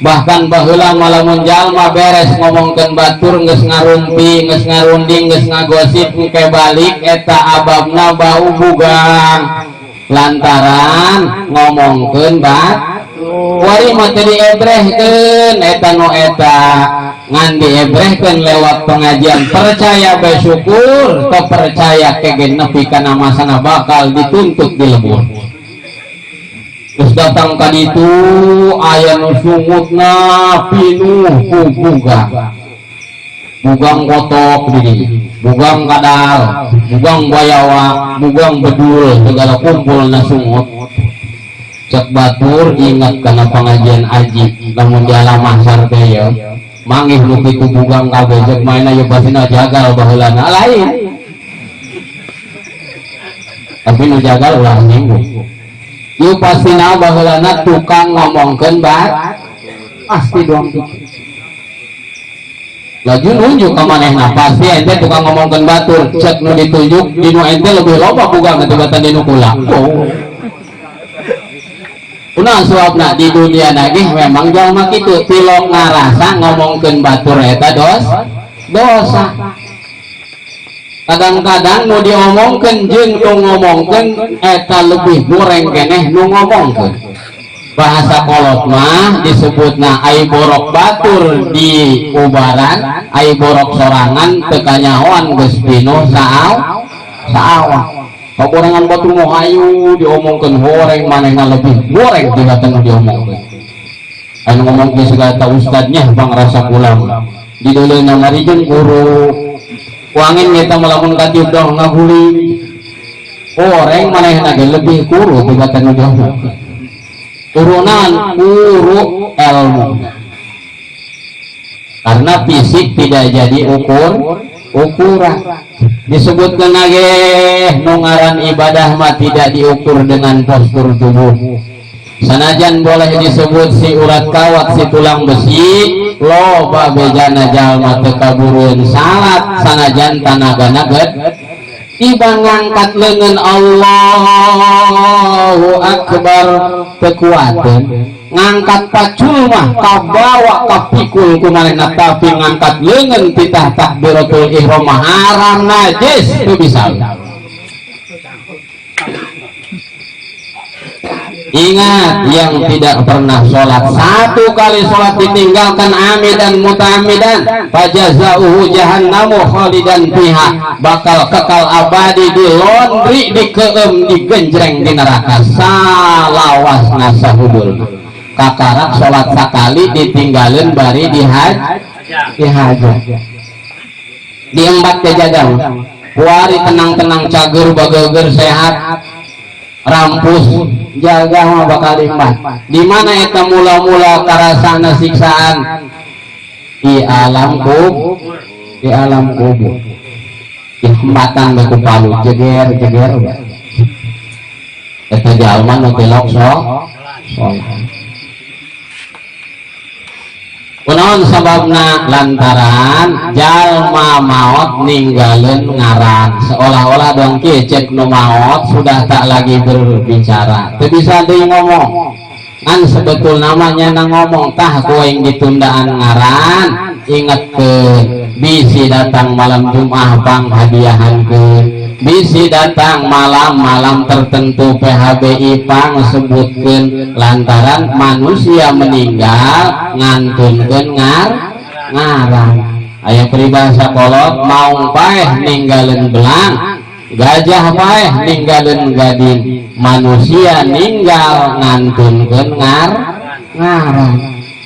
Bahkan baheula malamun jalma beres ngomongkeun batur geus ngarumpi, geus ngarunding, geus ngagosip ke balik eta ababna bau bugang. Lantaran ngomongkeun wari mah teu diebrehkeun eta nu eta ngan diebrehkeun lewat pengajian percaya bae syukur teu percaya kege nepi kana masana bakal dituntut di lembur. Terus datang ka ditu aya nu sungutna pinuh ku bugang kotok di bugang kadal bugang bayawa bugang bedul segala kumpul na sungut. Cek batur ingat karena pengajian aji namun di alam mahsyar teh ya mangih nu kitu bugang kabeh cek maina ye pasina jagal baheulana lain tapi nu jagal ulah nyinggung ieu pasina baheulana tukang ngomongkeun pasti doang lagi nunjuk ka manehna pasti ente tukang ngomongkeun batur cek nu ditunjuk dinu ente lebih loba bugang ketibatan dinu kula Una suapna di dunia nagih memang jalma kitu tilok ngarasa ngomongkeun batur eta dosa. Kadang-kadang nu diomongkeun jeung nu ngomongkeun eta lebih goreng keneh nu ngomongkeun. Bahasa kolot mah disebutna ai borok batur di ubaran, ai borok sorangan teu kanyahoan geus pinuh saawah. Kagorengan batur mau hayu diomongkeun horeng manehna lebih goreng dibatan diomongkeun. Anu ngomong ge segala ta ustadnya bang rasa pulang. Di deuleuna marijeun guru. Kuangin kita melamun katiup dong ngaguli. Horeng manehna ge lebih kuru dibatan diomongkeun. Turunan guru ilmu. Karena fisik tidak jadi ukuran. Disebutkan lagi nungaran ibadah mah tidak diukur dengan postur tubuh. Sanajan boleh disebut si urat kawat si tulang besi loba bejana jalma teu kaburueun salat sanajan tanagana ged tiba ngangkat leungeun Allahu akbar kekuatan ngangkat pacul mah kabawa kapikul kumanehna tapi ngangkat leungeun titah takbiratul ihram haram najis teu bisa. Ingat, yang tidak pernah sholat satu kali sholat ditinggalkan amidan muta'amidan fajazauhu jahannamu khalidan fiha, bakal kekal abadi di laundry, dikeum, digenjreng di neraka salawas nasahudul. Kakarak sholat sakali ditinggalin bari dihajat diembat ke jagang kuari tenang-tenang cager bageger sehat rampus jaga mah bakal imbat. Di mana eta mula-mula karasana siksaan di alam kubur ihmatan baku palu jeger eta jalma nu telok sholat. Kunaon sababna lantaran jalma maot ninggalin ngaran seolah-olah dong cek nu maot sudah tak lagi berbicara teu bisa deui ngomong kan sebetul namanya nang ngomong tah kuing ditundaan ngaran ingetkeun bisi datang malam Jumat pang hadiahankeun bisi datang malam-malam tertentu PHBI pang sebutkeun lantaran manusia meninggal ngantunkeun ngaran aya peribahasa kolot maung paeh ninggalin belang gajah paeh ninggalin gading manusia ninggal ngantunkeun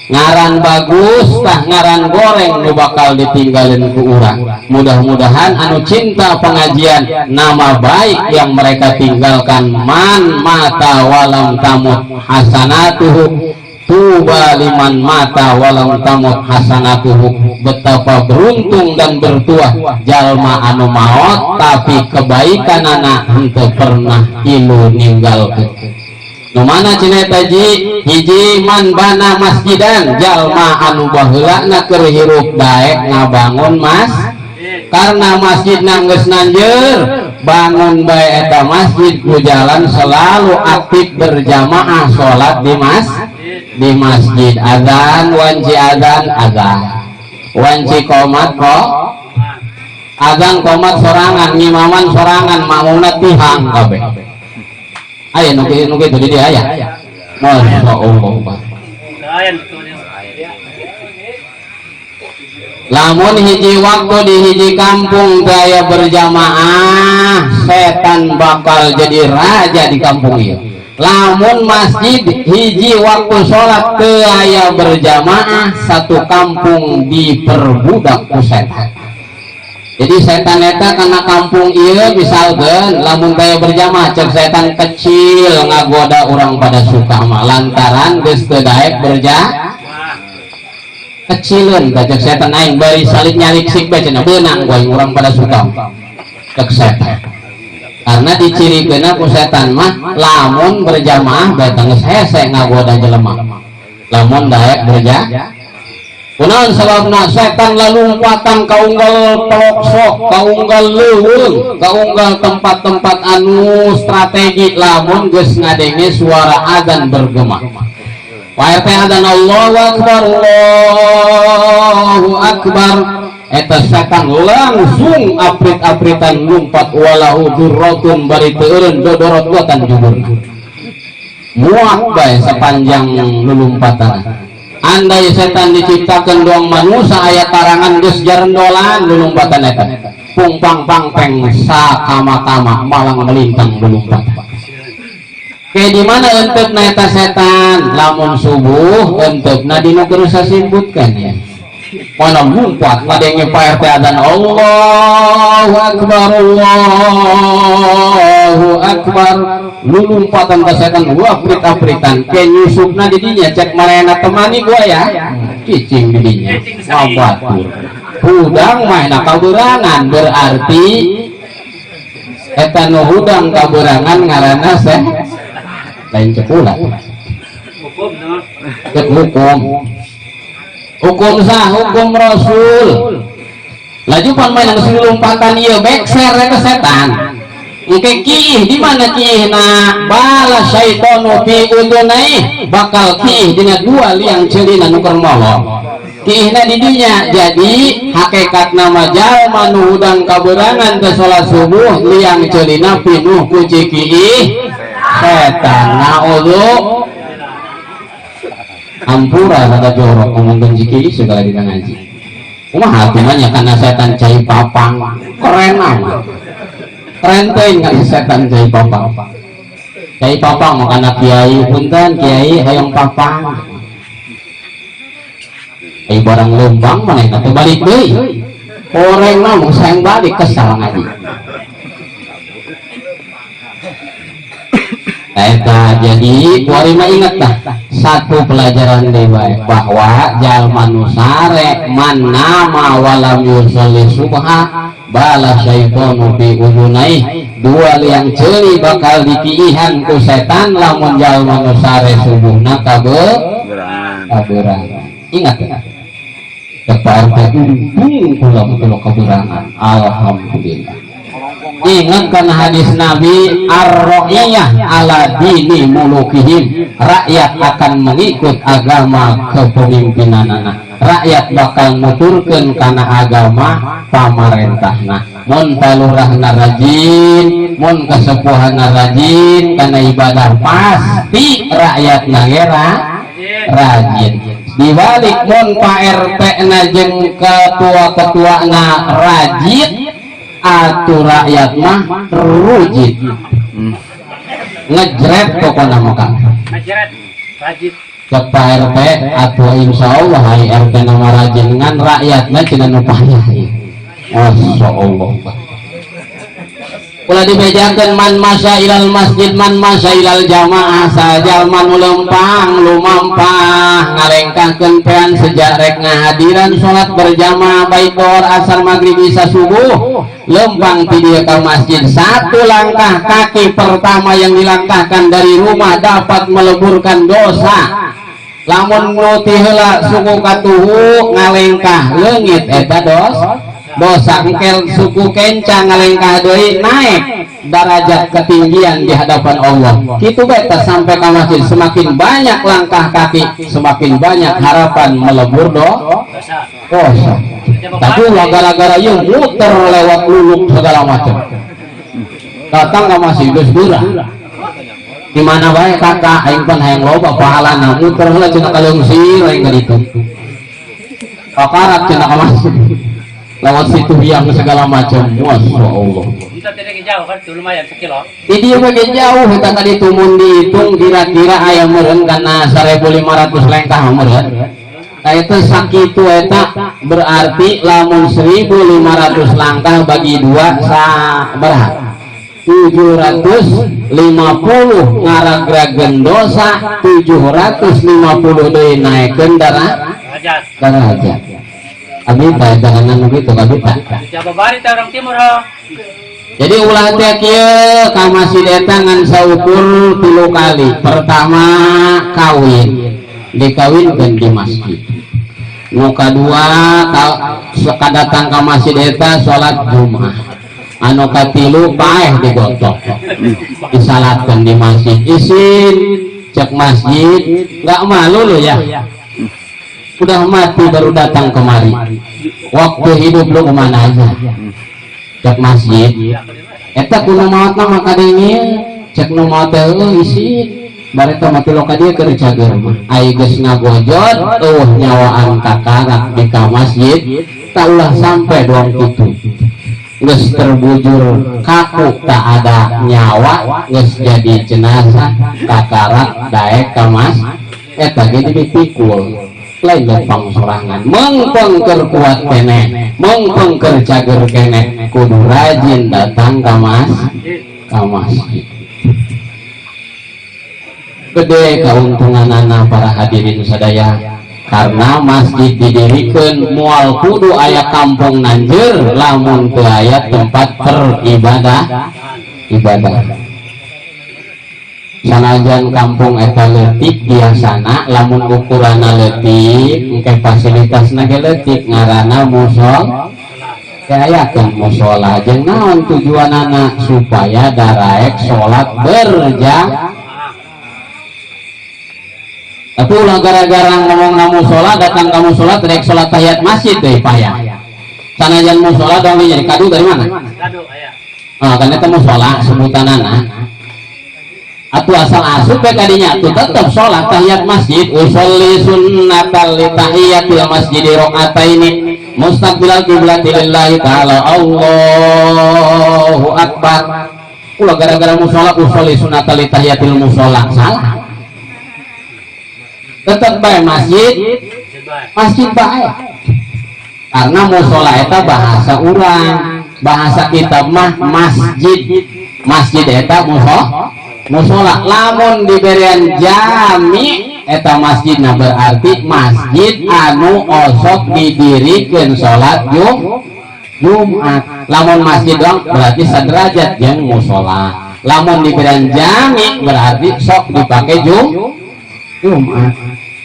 ngaran bagus tah ngaran goreng nu bakal ditinggalin ku urang. Mudah-mudahan anu cinta pengajian nama baik yang mereka tinggalkan man mata walam tamut hasanatuhu tuba liman mata walam tamut hasanatuhu. Betapa beruntung dan bertuah jalma anu maot tapi kebaikanana henteu pernah ilu ninggalkeun. Nu mana cenah hiji man bana masjidan jalma anu baheulana keur hirup daek ngabangun karena masjid geus nanjeur bangun bae eta masjid ku jalan selalu aktif berjamaah salat di masjid azan wanci wanci qomat azan qomat sorangan ngimaman sorangan makmumna tihang kabeh. Aya nu kitu di dia aya. Masyaallah. Lamun hiji waktu di hiji kampung daya berjamaah setan bakal jadi raja di kampung ieu. Lamun masjid hiji waktu sholat teu aya berjamaah satu kampung diperbudak ku setan. Jadi setan eta karena kampung iya misalkan lamun daya berjamaah cek setan kecil ngagoda orang pada suka mah lantaran geus teu daek kecilun cek setan aing bari salik nyalik sik bae cenah beunang going urang pada suka cek setan karena dicirikeunna ku setan mah lamun berjamaah bae geus hese ngagoda jelema lamun daek berjamaah. Kunaon sababna setan lalumpatan kaunggal pelokso, kaunggal leuweung, kaunggal tempat-tempat anu strategi lamun geus ngadenge suara azan bergema. Wae teh azan Allahu akbar. Eta setan langsung aprit-apritan lumpat walahu durratun bari teu eureun dodorot gotan juburna. Muak bae sepanjang lulumpatan. Andai setan diciptakan doang manusia ayat tarangan geus jarendolan lulumpatan eta pungpang pangpeng sakama-kama malang melintang lulumpatan. Kayak di mana enteupna eta setan lamun subuh enteupna dina geus sasimbutkeun ya. Mana lumpat ngadenge PRT adzan Allahu akbar lulumpatan ka setan aprit-apritan ke nyusupna didinya cek marena temani gua ya cicing didinya ngabatur hudang mah kaberangan berarti eta nu hudang kaberangan ngaranna lain cepulat hukum sah hukum rasul laju pan main geus lumpatan ieu bekser eta setan engke kiih di mana kiih na bala syaitanu fi udunai bakal kiih dina dua liang ceulina nu keur molor kiihna di dinya. Jadi hakikat nama jalma nu udang kaberangan ke salat subuh liang ceulina pinuh ku kiih setan. Naudzu ampura kata jorok ngomongkeun kiih segala dina ngaji. Kumaha atunya kana setan cai papang keren amat. Keren teuing kan setan cai papang. Cai papang anak kiai punten kiai hayang papang. Ai barang lembang manehna teu balik deui. Orangna mung sayang balik kesal ngaji. Eta jadi kuari mah inget dah satu pelajaran deui bahwa jalma nu sare man nama walam yusolli subha bala syaitanu fi udunai dua liang ceuli bakal dikiihan ku setan lamun jalma nu sare subuhna kaberangan. Ingat ya kepada kula keberangan. Alhamdulillah. Ingat karena hadis Nabi ar-ra'iyah ala dini mulukihim, rakyat akan mengikut agama kepemimpinanana, rakyat bakal nuturkeun kana agama pamarentahna. Mun palurahna rajin, mun kasepuhanna rajin kana ibadah pasti rakyatna ge rajin. Dibalik mun Pak RT na jeung ketua-ketua na rajin atuh rakyat mah rujit ngejret pokoknya makan ngejret rajin ke Pak RT atuh insyaallah hai RT nama rajin ngan rakyatna cenah nu payah. Masyaallah. Ulah dibejakeun man masya ilal masjid man masya ilal jamaah sajalma nu lempang lumampah ngalengkahkeun pean sejak rek ngahadiran salat berjamaah baik dohor asar maghrib isya subuh lempang ti dieu ka masjid. Satu langkah kaki pertama yang dilangkahkan dari rumah dapat meleburkan dosa. Lamun nu ti heula suku katuhu ngalengkah leungit eta dosa engkel suku kencang ngalengkah deui naik derajat ketinggian di hadapan Allah. Kitu beta sampai ke masjid semakin banyak langkah kaki semakin banyak harapan melebur dosa. Tapi gara-gara ieu muter lewat luluk segala macam. Datang ke masjid geus durah. Di mana bae kakak aing pan hayang loba pahalana muter heula cenah ka leungsir aing ka ditu. Pakarat cenah ka masjid. Lewat situ biang segala macam. Masya Allah. Kita tidak jauh kan tuh lumayan sekilo. Ini bagian jauh kita tadi tumun dihitung kira-kira ayam meren karena 1.500 lengkah meren. Nah itu sakitu eta berarti lamun 1.500 langkah bagi dua saberapa? 750 ngaragragen dosa 750 deui naikeun derajat. Abi jangan begitu abi tak. Jawa Barat orang timur ha. Jadi ulah teh kieu ka masjid eta ngan saukur 3 kali. Pertama kawin, dikawinkeun di masjid. Nu kadua sakadatang ka masjid eta salat Jumat. Anu katilu paeh digotok. Disalatkeun di masjid. Isin cek masjid, enggak malu lo ya. Udah mati baru datang kemari. Waktu hidup lu kemana aja? Cek masjid. Eta kuno maot mah kadenge cek nu maot teh isi bari teh mati lo ka dieu keur cager mah. Ai geus ngagojot nyawaan kakarak di ka masjid tak ulah sampai doang kitu. Geus terbujur kaku tak ada nyawa geus jadi jenazah kakarak daek ka mas eta ge dipikul. Lain lempang sorangan mengpengker kuat kene mengpengker cager kene kudu rajin datang ke masjid. Gede keuntunganana para hadirin sadaya karena masjid didirikan mual kudu aya kampung nanjeur lamun teu aya tempat beribadah. Sanajan kampung eta leutik biasana lamun ukurana leutik engke fasilitasna ge leutik ngaranna kayakan musola jeung naon tujuanana supaya daraek salat berjamaah. Tapi ulah gara-gara ngomong kamu sholat datang kamu sholat rek sholat tahiyat masjid deh payah. Sanajan musola dong jadi kado dari mana? Kado aya. Ah kan eta musola sebutanana. Atuh asal asup ke kadinya atuh tetep sholat tahiyat masjid usolli sunnatal li tahiyatil masjid rakaataini mustaqbilal qiblati lillahi ta'ala Allahu akbar. Ulah gara-gara musola usolli sunnatal li tahiyatil musola salah. Tetep bae masjid bae. Karena musola eta bahasa urang, bahasa kitab mah masjid. Masjid eta musola. Lamun diberian jami eta masjidna berarti masjid anu osok didirikan salat Jumat. Lamun masjid doang berarti sederajat jeung musola. Lamun diberian jami berarti sok dipakai Jumat.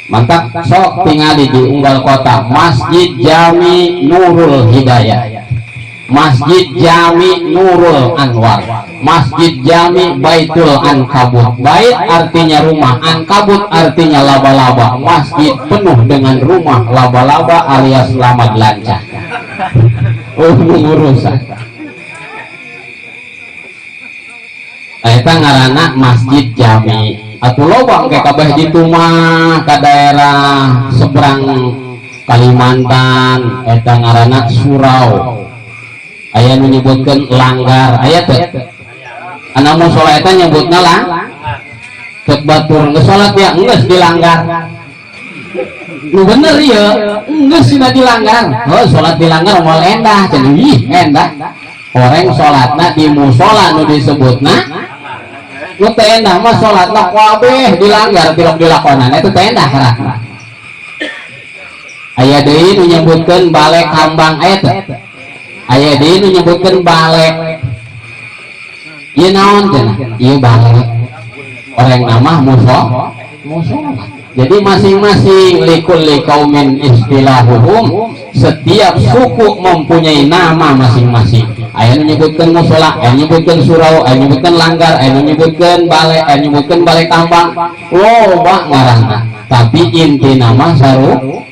Mantap sok tingali di unggal kota Masjid Jami Nurul Hidayah, Masjid Jami Nurul Anwar, Masjid Jami Baitul Ankabut. Bait artinya rumah, Ankabut artinya laba-laba. Masjid penuh dengan rumah laba-laba alias lamad lancah. Urusan eta ngaranna Masjid Jami. Atuh lobang ke kabeh ditu mah ka daerah seberang Kalimantan eta ngaranna surau. Aya nu nyebutkeun langgar, aya teh. Anu musola eta nyebutna ket batur geus salat ya geus dilanggar. Nu bener ieu, geus dina dilanggar. Oh, salat dilanggar moal endah cenah ih endah. Orang salatna di musola nu disebutna nu teh endah mah salatna kabeh dilanggar tilok dilakonan eta teh endah karakna. Aya deui nu nyebutkeun balek hambang aya teh. Aya deui nu nyebutkeun balek. Ieu naon cenah? Ieu balek. Orang nama musola. Jadi masing-masing likulli qaumin istilahuhum, setiap suku mempunyai nama masing-masing. Aya nu nyebutkeun musola, aya nyebutkeun surau, aya nyebutkeun langgar, aya nyebutkeun balai, aya nyebutkeun balai kambang. Loba ngaranna. Tapi inti nama sarua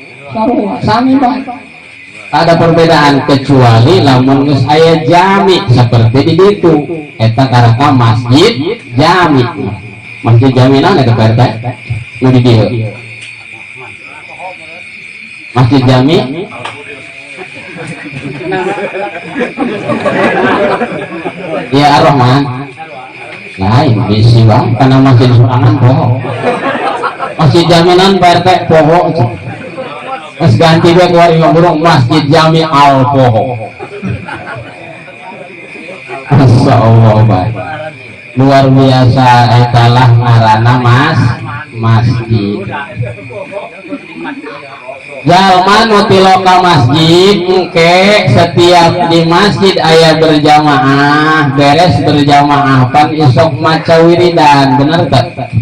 sami bae. Ada perbedaan kecuali lamun geus aya jami seperti di ditu. Eta karaka masjid jami. Masjid jami naon eta Pak RT? Nu di dieu. Masjid Jami ya Ar-Rahman lain bisi bang karena masjid sorangan poho Masjid Jaminan Pak RT poho terus ganti gue keluar burung Masjid Jami Al Poho. Masya Allah baik luar biasa etalah ngaranna masjid. Jalma nu tiloka masjid engke setiap di masjid aya berjamaah beres berjamaah pan isok maca wiridan bener tak?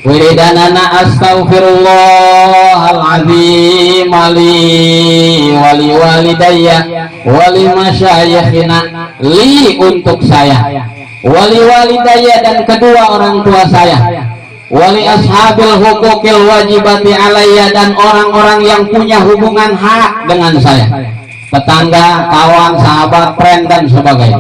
Wiridanana astaghfirullahaladzim li wali walidayya wali masyayikhina li untuk saya wali walidayya dan kedua orang tua saya wali ashabil hukukil wajibati alayya dan orang-orang yang punya hubungan hak dengan saya tetangga, kawan, sahabat, friend dan sebagainya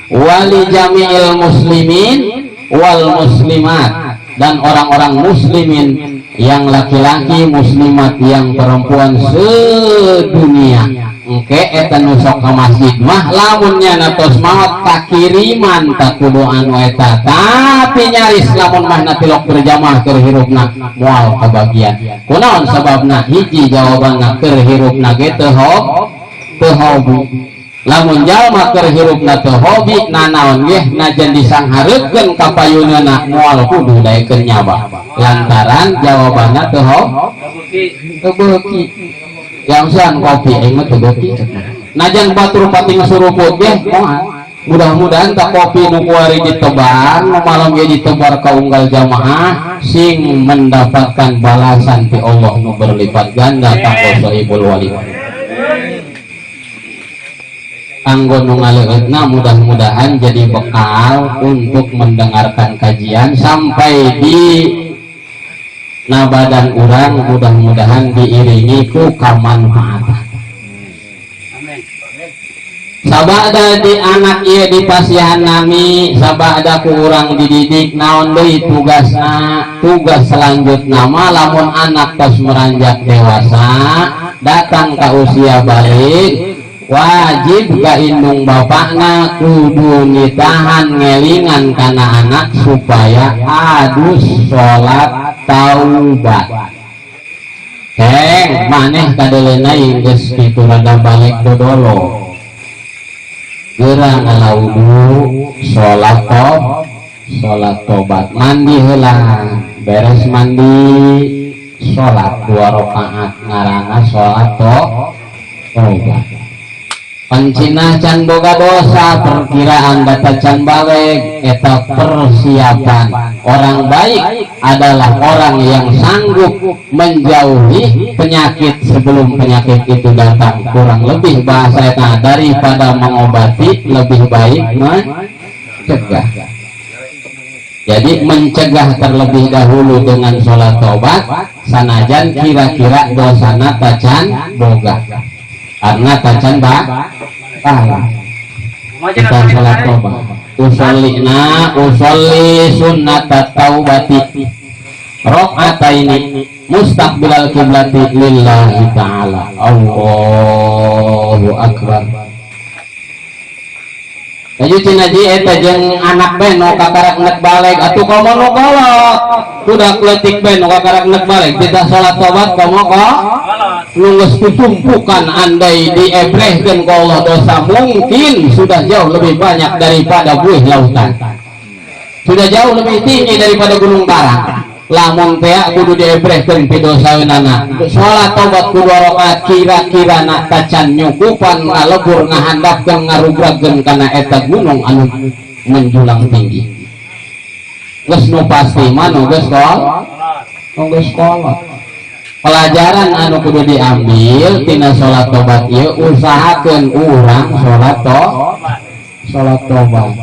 wali jami'il muslimin wal muslimat dan orang-orang muslimin yang laki-laki muslimat yang perempuan sedunia engke eta nu sok ka masjid mah lamunnya natos maot kakiriman tak kudu anu eta tapi nyaris lamun mah natilok berjamaah keur hirupna moal kabagian kunaon sababna hiji jawabanna keur hirupna ge teu hobi lamun jalma keur hirupna teu hobi nanaon ge najan disanghareukeun ka payuneuna moal kudu daekeun nyaba lantaran jawabanna teu beuki yang sian kopi aing mah teu beuki najan batur pati ngsuruput ge moal mudah-mudahan tak kopi nu kuari ditebar nu malam ge ditebar ka unggal jamaah sing mendapatkan balasan ti Allah nu berlipat ganda kanggo sahibul wali kanggo nu ngaleutna mudah-mudahan jadi bekal untuk mendengarkan kajian sampai di badan urang, mudah-mudahan diiringi ku kamanfaatan. Sabada di anak ieu dipasihan nami, sabada ku urang dididik naon deui tugasna. Tugas selanjutna mah lamun anak tos meranjak dewasa datang ka usia balik, wajib ka indung bapakna kudu nitahan ngelingan kana anak supaya adus sholat taubat. Heng maneh kadeleuna geus kitu rada balik dodolo geura ngalaudu sholat tobat, mandi heula, beres mandi sholat 2 rakaat ngaranna sholat tobat. Pancina can boga dosa, perkiraan data can balik, eta persiapan. Orang baik adalah orang yang sanggup menjauhi penyakit sebelum penyakit itu datang. Kurang lebih bahasa eta daripada mengobati, lebih baik mencegah. Jadi mencegah terlebih dahulu dengan sholat tobat, sanajan kira-kira dosana tacan boga. Karena tacan kita sholat tobat usolli sunnat taubati rakaataini mustaqbilal qiblati lillahi ta'ala. Allahu akbar. Jadi cinaji eta jeung anak be nu kakarak nek balik atuh komo nu kolot budak leutik be nu kakarak nek balik kita salat tobat komo nu geus kutumpukan andai diebrehkeun ku Allah dosa mungkin sudah jauh lebih banyak daripada buih lautan, sudah jauh lebih tinggi daripada gunung Karang. Lamun teh kudu diebrehkeun ti dosaeunana. Salat tobat kudu 2 rakaat kira-kira na tacan nyukupan ngalebur ngahandapkeun ngarubrageun kana eta gunung anu menjulang tinggi. Geus nu pasti mah nu geus kolot. Pelajaran anu kudu diambil tina salat tobat ieu usahakeun urang salat tobat.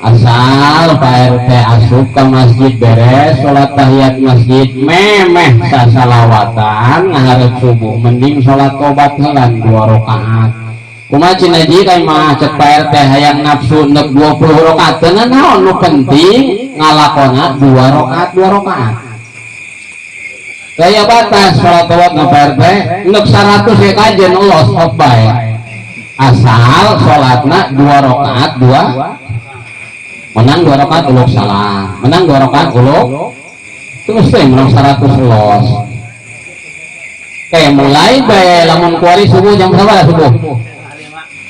Asal Pak RT asup ke masjid beres sholat tahiyat masjid memeh sasalawatan ngaharep subuh mending sholat tobat heula 2 rakaat. Kumaha cinaji kai mah cek Pak RT hayang nafsu neuk 20 rakaat teu naon nu penting ngalakona 2 rakaat. Gaya batas sholat tobat na Pak RT neuk 100 ya kajen Allah stop bae. Asal sholatna 2 rakaat 2 menang 2 rakaat uluk salam, menang 2 rakaat uluk terus teh menang 100 los. Mulai bae lamun kuari subuh jam berapa subuh?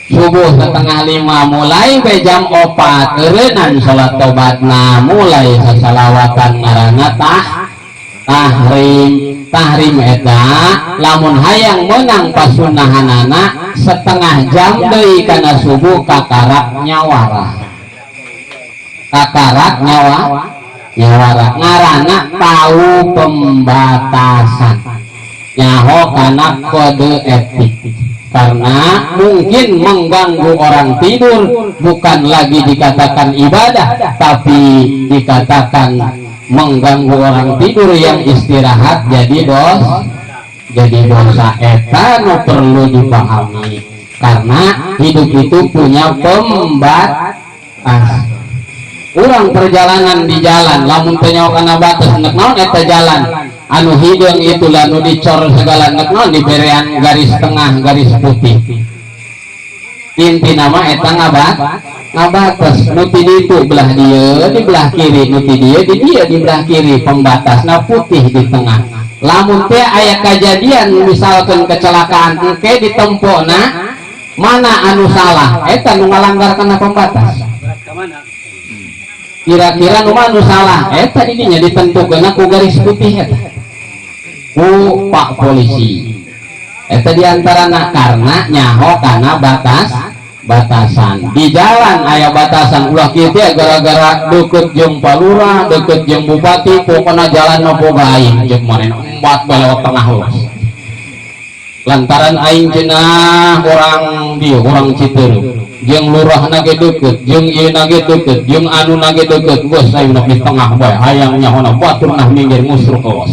Subuh setengah 5 mulai bae jam 4 eureunnan salat tobatna mulai sasalawatan ngaranna tahrim eta lamun hayang menang pasunnahanana setengah jam deui kana subuh kakarak nyawara. Kakarak nyawara ngaranna tahu pembatasan nyaho kana kode etik karena mungkin mengganggu orang tidur, bukan lagi dikatakan ibadah tapi dikatakan mengganggu orang tidur yang istirahat jadi dosa. Eta nu perlu dipahami karena hidup itu punya pembatas. Urang perjalanan di jalan lamun teu nyaho kana batas nek naon eta jalan anu hideung itu nu dicor segala nek naon diberean garis tengah garis putih intina mah eta ngabatas nu ti ditu belah dieu di belah kiri nu ti dieu di dieu di belah kiri pembatasna putih di tengah. Lamun teh aya kejadian misalkan kecelakaan engke di tempona mana anu salah eta nu ngalanggar kana pembatas kira-kira nu salah eta didinya ditentukeun ku garis putih eta ku Pak polisi eta diantarana karena nyaho kana batasan di jalan aya batasan ulah kieu teh gara-gara deukeut jeung palurah deukeut jeung bupati pokona jalan nu boga aing jeung maren embat balewat tengah los lantaran aing cenah orang dia orang Citeureup jeung lurah nage deukeut jeung ieu nage deukeut jeung anu nage deukeut geus aing di tengah bae hayang nyahona batur nah minggir musruk los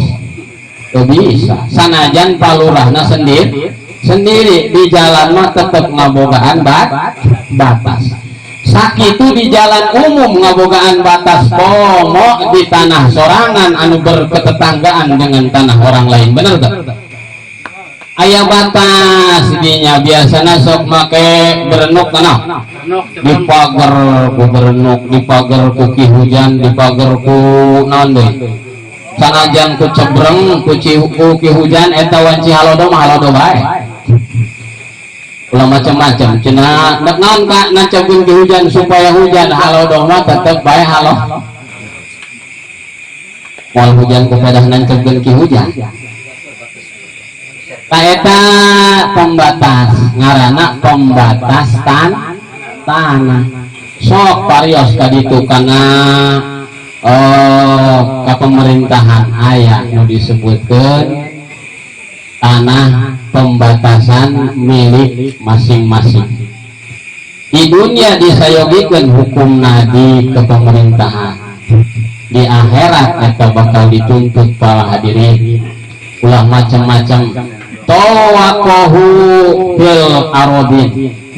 teu bisa sanajan palurahna sendiri di jalan mah tetep ngabogaan batas sakitu di jalan umum ngabogaan batas komo di tanah sorangan anu berketetanggaan dengan tanah orang lain bener tak? Aya batas dinya biasana sok make berenuk kana dipager ku berenuk dipager ku ki hujan dipager ku naon deui sanajan ku cebreng ku ki hujan eta wanci halodo mah halodo bae ulah macam-macam cenah naon ka nacebeun ki hujan supaya hujan halodo mah tetep bae halo moal hujan ku pedah nancebeun ki hujan taeta pembatas ngaranna pembatas tanah sok parios kaditu kana ka pemerintahan aya nu disebutkeun tanah pembatasan milik masing-masing di dunia disayogikeun hukumna di kepemerintahan di akhirat eta bakal dituntut para hadirin ulah macam-macam tawakohu fil arodin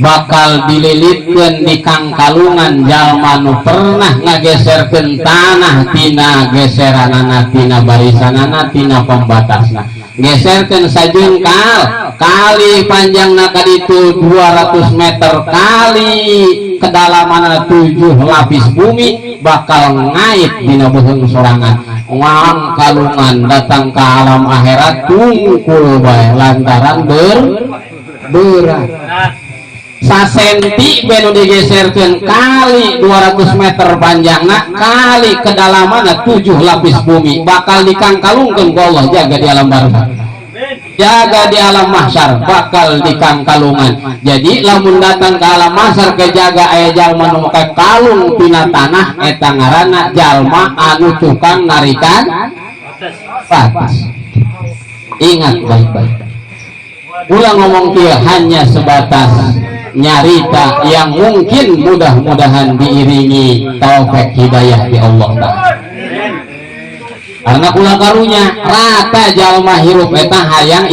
bakal dililitkeun di kangkalungan jalma nu pernah ngageserkeun tanah tina geseranana tina barisanana tina pembatasna geserkeun sajengkal kali panjangna kaditu 200 meter kali kedalamanna 7 lapis bumi bakal ngait dina beuheung sorangan ngam kalungan datang ke alam akhirat tungkul bae lantaran berat sasenti benu digeserkeun kali 200 meter panjangna kali kedalamanna 7 lapis bumi bakal dikangkalungkeun ku Allah jaga di alam barzakh jaga di alam mahsyar bakal dikangkalungan jadi lamun datang ke alam mahsyar ke jaga aya jalma nu make kalung tina tanah eta ngaranna jalma anu tukang narikan batas ingat baik-baik ulah ngomong kieu hanya sebatas nyarita yang mungkin mudah-mudahan diiringi taufik hidayah di Allah Ta'ala karena kula karunya rata jalma hirup eta hayang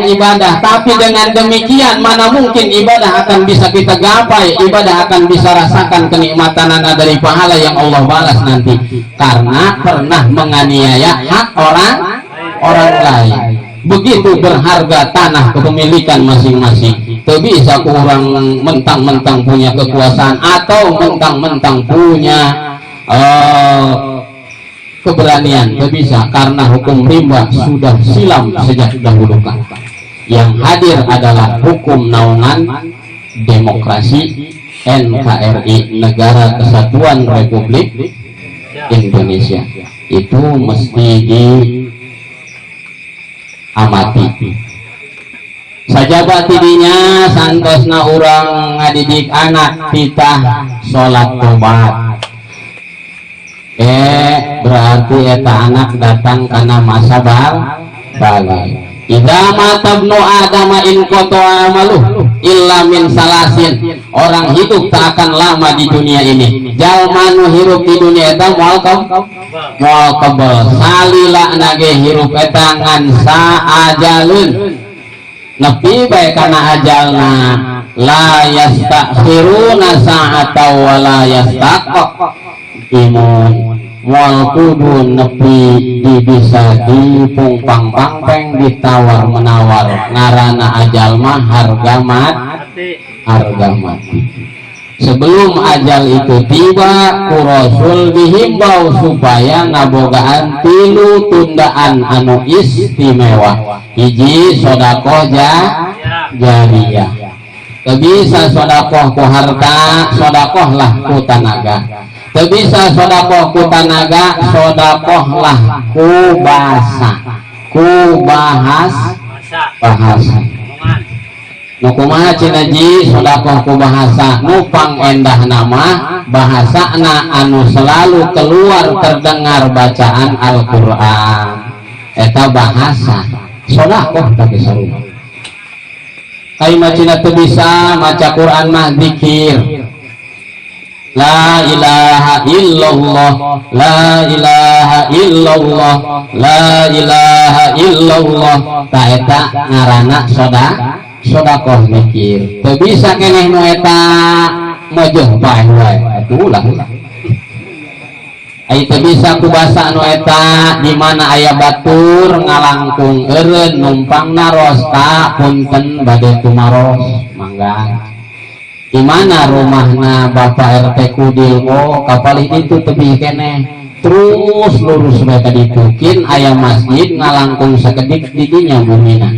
ibadah tapi dengan demikian mana mungkin ibadah akan bisa kita gapai ibadah akan bisa rasakan kenikmatan dari pahala yang Allah balas nanti karena pernah menganiaya hak orang lain begitu berharga tanah kepemilikan masing-masing teu bisa ku urang mentang-mentang punya kekuasaan atau mentang-mentang punya keberanian tidak bisa karena hukum rimba sudah silam sejak dahulu kala yang hadir adalah hukum naungan demokrasi NKRI Negara Kesatuan Republik Indonesia itu mesti diamati sajabat tidinya santosna urang ngadidik anak titah sholat tobat berarti eta anak datang karena masa balik idza matabnu adama in qata amaluh illa min salasin orang hidup tak akan lama di dunia ini jalma nu hirup di dunia eta moal qabel salila nage hirup eta ngan saajalun nepi bae kana ajalna la yastakhiruna sa'ata wa la imun wal kudu nepi bisa dipungpang pangpeng ditawar menawar ngarana ajal mah harga mati sebelum ajal itu tiba ku Rasul dihimbau supaya ngabogaan 3 tundaan anu istimewa hiji sedekah jariyah bisa sedekah ku harta sedekahlah ku tenaga bisa sedekah ku tenaga sedekahlah ku bahasa nu kumaha cinaji sedekah ku bahasa nu pangendah nama bahasana anu selalu keluar terdengar bacaan Al-Qur'an eta bahasa sedekah tapi sarua ai macina teu bisa maca Quran mah zikir la ilaha illallah la ilaha illallah la ilaha illallah ta eta ngaranna sedekah zikir teu bisa keneh nu eta mojeh bae wae atuh ulah ai teu bisa ku basa nu eta di mana aya batur ngalangkung eureun numpang naros ka punten bade tumaros mangga di mana rumahna Bapak RT Kudil kapal itu tebih keneh terus lurus mereka ditukin aya masjid ngalangkung sakedik di dinya bumina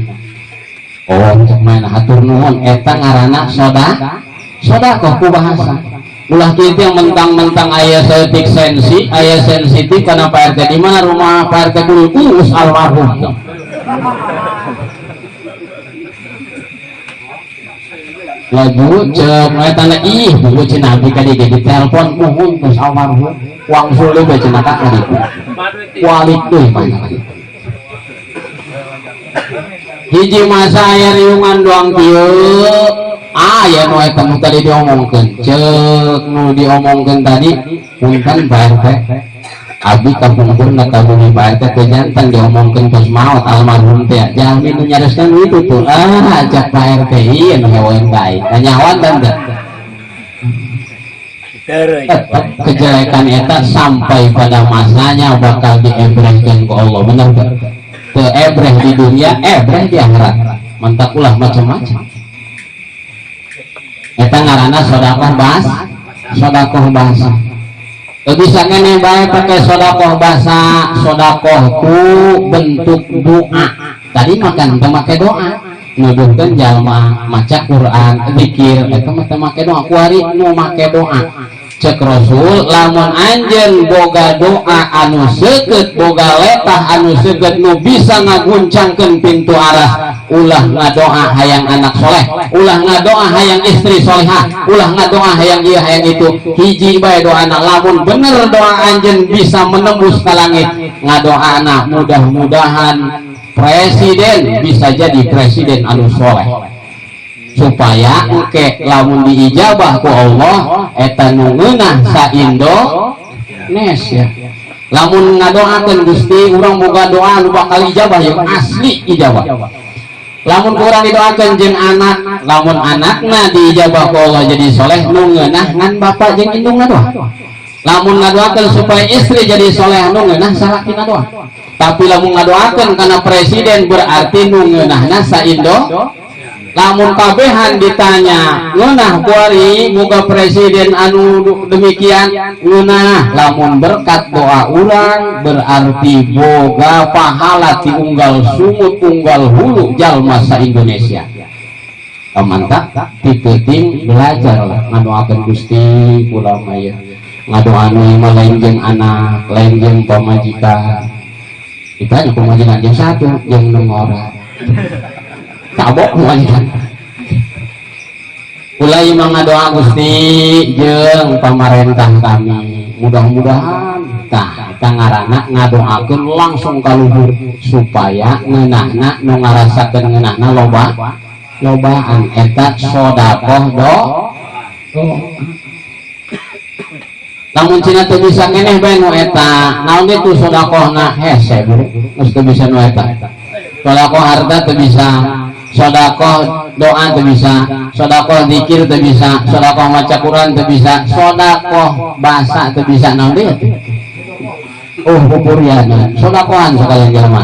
cek main hatur nuhun eta ngaranna sedekah ku bahasa ulah kitu yang mentang-mentang aya setik sensi aya sensitif karena Pak RT di mana rumah Pak RT Kudil almarhum laju cek tanda ih buku cina abdi kadi jadi telepon muhun terus almarhum uang sulit baca nakak kadi walik tuh mana kadi hiji masa aya riungan doang kieu ya nu eta nu tadi diomongkeun cek nu diomongkeun tadi punten Pak RT abdi kapungkur na kabumi Pak RT teh jantan diomongkeun tos maot almarhum teh jami nu nyareskeun itu tuh ajak Pak RT ieu nu hewan bae nyawan tanda kejelekan eta sampai pada masanya bakal diebrehkeun ku Allah bener teh teu ebreh di dunia ebreh di akhirat mantap ulah macam-macam eta ngaranna sedekah bahasa bisa keneh bae pakai sedekah bahasa sedekah ku bentuk doa tadi makan teu make doa nuduhkeun jalma maca Quran zikir eta mah teu make doa kuari nu make doa cek Rasul lamun anjeun boga doa anu seukeut boga letah anu seukeut nu bisa ngaguncangkeun pintu aras ulah ngadoa hayang anak soleh ulah ngadoa hayang istri solehah ulah ngadoa hayang ieu hayang itu hiji bae doana lamun bener doa anjeun bisa menembus ka langit ngadoana mudah-mudahan presiden bisa jadi presiden anu soleh supaya engke lamun diijabah ku Allah eta nu ngeunah sa Indonesia lamun ngadoakeun Gusti urang boga doa nu bakal ijabah yang asli ijabah lamun kurang didoakeun jeung anak lamun anakna diijabah ku Allah jadi soleh nu ngeunah ngan bapak jeung indung ngadoa lamun ngadoakeun supaya istri jadi soleh nu ngeunah salaki ngadoa tapi lamun ngadoakeun kana presiden berarti nu ngeunahna sa lamun kabehan ditanya ngeunah kuari muga presiden anu demikian ngeunah lamun berkat doa urang berarti boga pahala ti unggal sumut unggal hulu jalma sa Indonesia mantap titeuting belajar lah ngadoakeun Gusti kula maya ngadoan mah lain jeung anak lain jeung pamajikan ditanya pamajikan jeung satu jeung 6 orang kabok majikan ulai mangadoa Gusti jeung pamarentah kami mudah-mudahan tah eta ngaranna ngadoakeun langsung ka luhur supaya ngeunahna nu ngarasakeun ngeunahna lobaan eta sedekah lamun cina teu bisa keneh bae nu eta naon kitu sedekahna hese buru geus teu bisa nu eta sedekah harta teu bisa sedekah doa teu bisa sedekah zikir teu bisa sedekah maca Quran teu bisa sedekah bahasa teu bisa naon deui pupuriana sedekahan sekalian jelema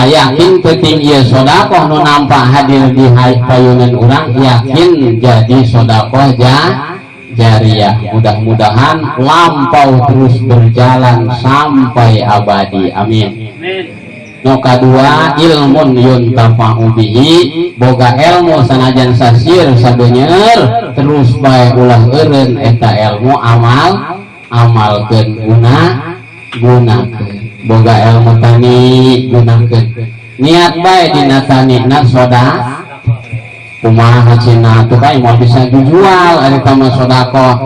yakin penting ieu sedekah nu nampak hadir di payungan urang yakin jadi sedekah jariyah mudah-mudahan lampau terus berjalan sampai abadi amin. Nu kadua ilmun yuntafa'u bihi boga ilmu sanajan sasir sabeunyer terus bae ulah eureun eta ilmu amalkeun gunakeun boga ilmu tani gunakeun niat bae dina tanina sedekah kumaha cina tuh mau bisa dijual ari tama sedekah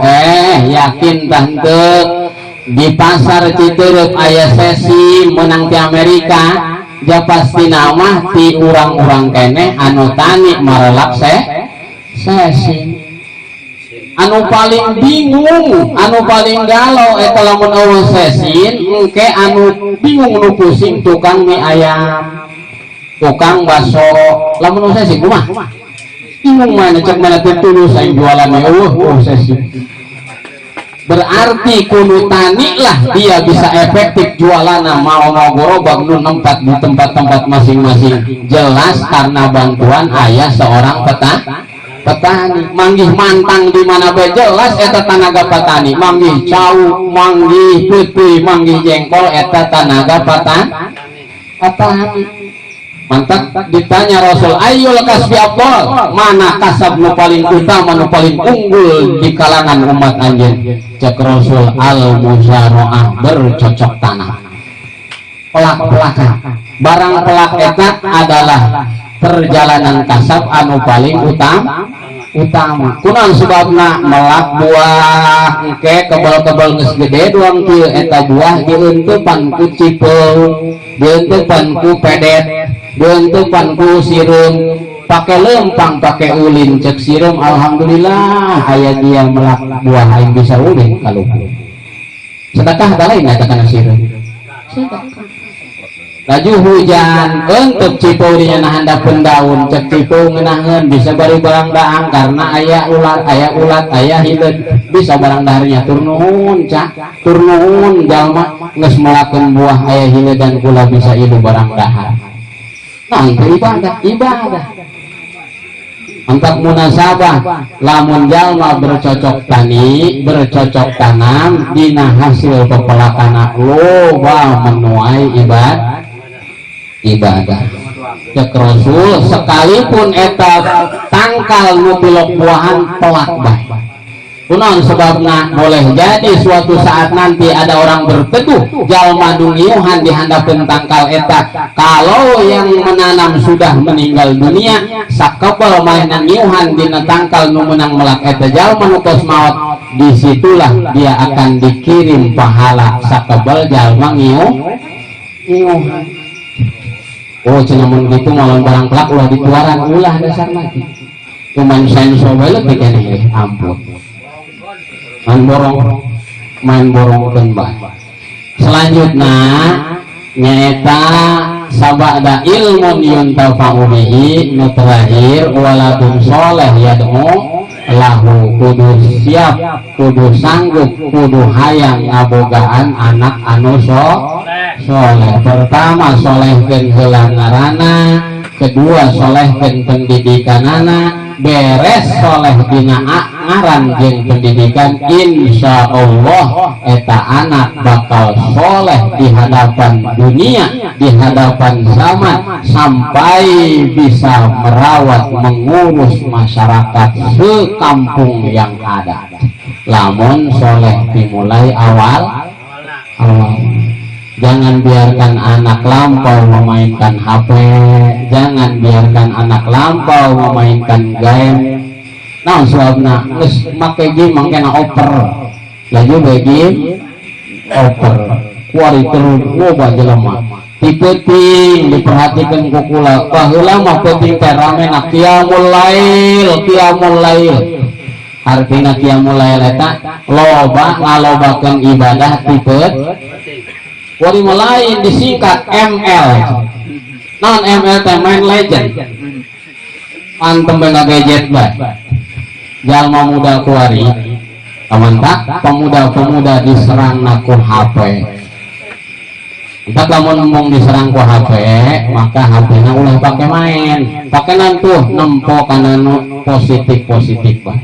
yakin tah teu di pasar Citeureup aya sesi menang di Amerika, ja pasti nama ti urang-urang kene anu tani marelak sesi. Anu paling bingung, anu paling galau eta lamun eueuh sesin, engke anu bingung nu pusing tukang mie ayam, tukang baso, lamun sesin kumaha? Bingung mana cek mana tulus aing jualan eueuh sesin. Berarti kudu tani lah dia bisa efektif jualanna mau gorobag nu nempat di tempat-tempat masing-masing. Jelas karena bantuan ayah seorang petani. Manggih mantang di mana bae jelas eta tanaga petani. Manggih cau, manggih peuti, manggih jengkol eta tanaga petani. Mantap ditanya Rasul, ayyul kasbi afdal, mana kasab nu paling utama nu paling unggul di kalangan umat anjeun? Cek Rasul, al muzaraah, bercocok tanam, pelak-pelakan. Barang pelak eta adalah perjalanan kasab anu paling utama. Kunaon sebabna melak buah engke kebal-kebal geus gede doang kieu eta buah dieunteupan ku cipeung, dieunteupan ku pedet, dieunteupan ku sireum, pake lempang pake ulin. Cek sireum alhamdulillah aya dia melak buah aing bisa ulin kalau sedekah da lain eta kana sireum. Laju hujan untuk cipau dinya handapeun daun, cek cipau ngeunaheun bisa bari barang daang karena aya ulat aya hideud bisa barang daharnya tur nuhun jalma geus melakeun buah aya hideud dan kula bisa ieu barang dahar. Nah itu ibadah. Angkat munasabah lamun jalma bercocok tani, bercocok tanam dina hasil pepelakana loba menuai ibadah. Cek Rasul sekalipun eta tangkal nu pilok buahan pelak bae. Kunaon sebabna? Boleh jadi suatu saat nanti ada orang berteduh jalma dungiuhan di handapeun tangkal eta. Kalau yang menanam sudah meninggal dunia, sakebal mainan ngiuhan dina tangkal nu menang melak eta jalma nu tos maot, disitulah dia akan dikirim pahala sakebal jalma ngiuhan. Oh cenah mun kitu malon barang pelak ulah dituaran ulah dasar lagi. Cuman senso bae leutik keneh ampun. Main borong bae. Selanjutnya nyaeta sabada ilmun yuntafa'u bihi, nu terakhir waladun soleh yad'u lahu, kudu siap, kudu sanggup, kudu hayang ngabogaan anak anu soleh. Pertama solehkeun heula ngaranna, kedua solehkeun pendidikanana, beres soleh dina ngaran jeung pendidikan, insya Allah eta anak bakal soleh di hadapan dunia, di hadapan zaman, sampai bisa merawat mengurus masyarakat sekampung yang ada. Lamun soleh dimulai awal. Jangan biarkan anak lampau memainkan HP, jangan biarkan anak lampau memainkan game. Nah, sebabna geus make game mangkena oper. Laju bae game oper. Kuari terus loba jelema. Ti peuting diperhatikeun ku kula. Baheula mah peuting teh ramena qiyamul lail. Artina qiyamul lail eta loba ngalobakeun ibadah ti wari lain disingkat ML. Non ML teh main legend. Antem bengga gadget bae. Jalma muda kuari. Amantak pemuda-pemuda diserang ku HP. Entah lamun mung diserang ku HP, maka HP-na ulah pake main. Pakenan tuh nempo kana nu positif bae.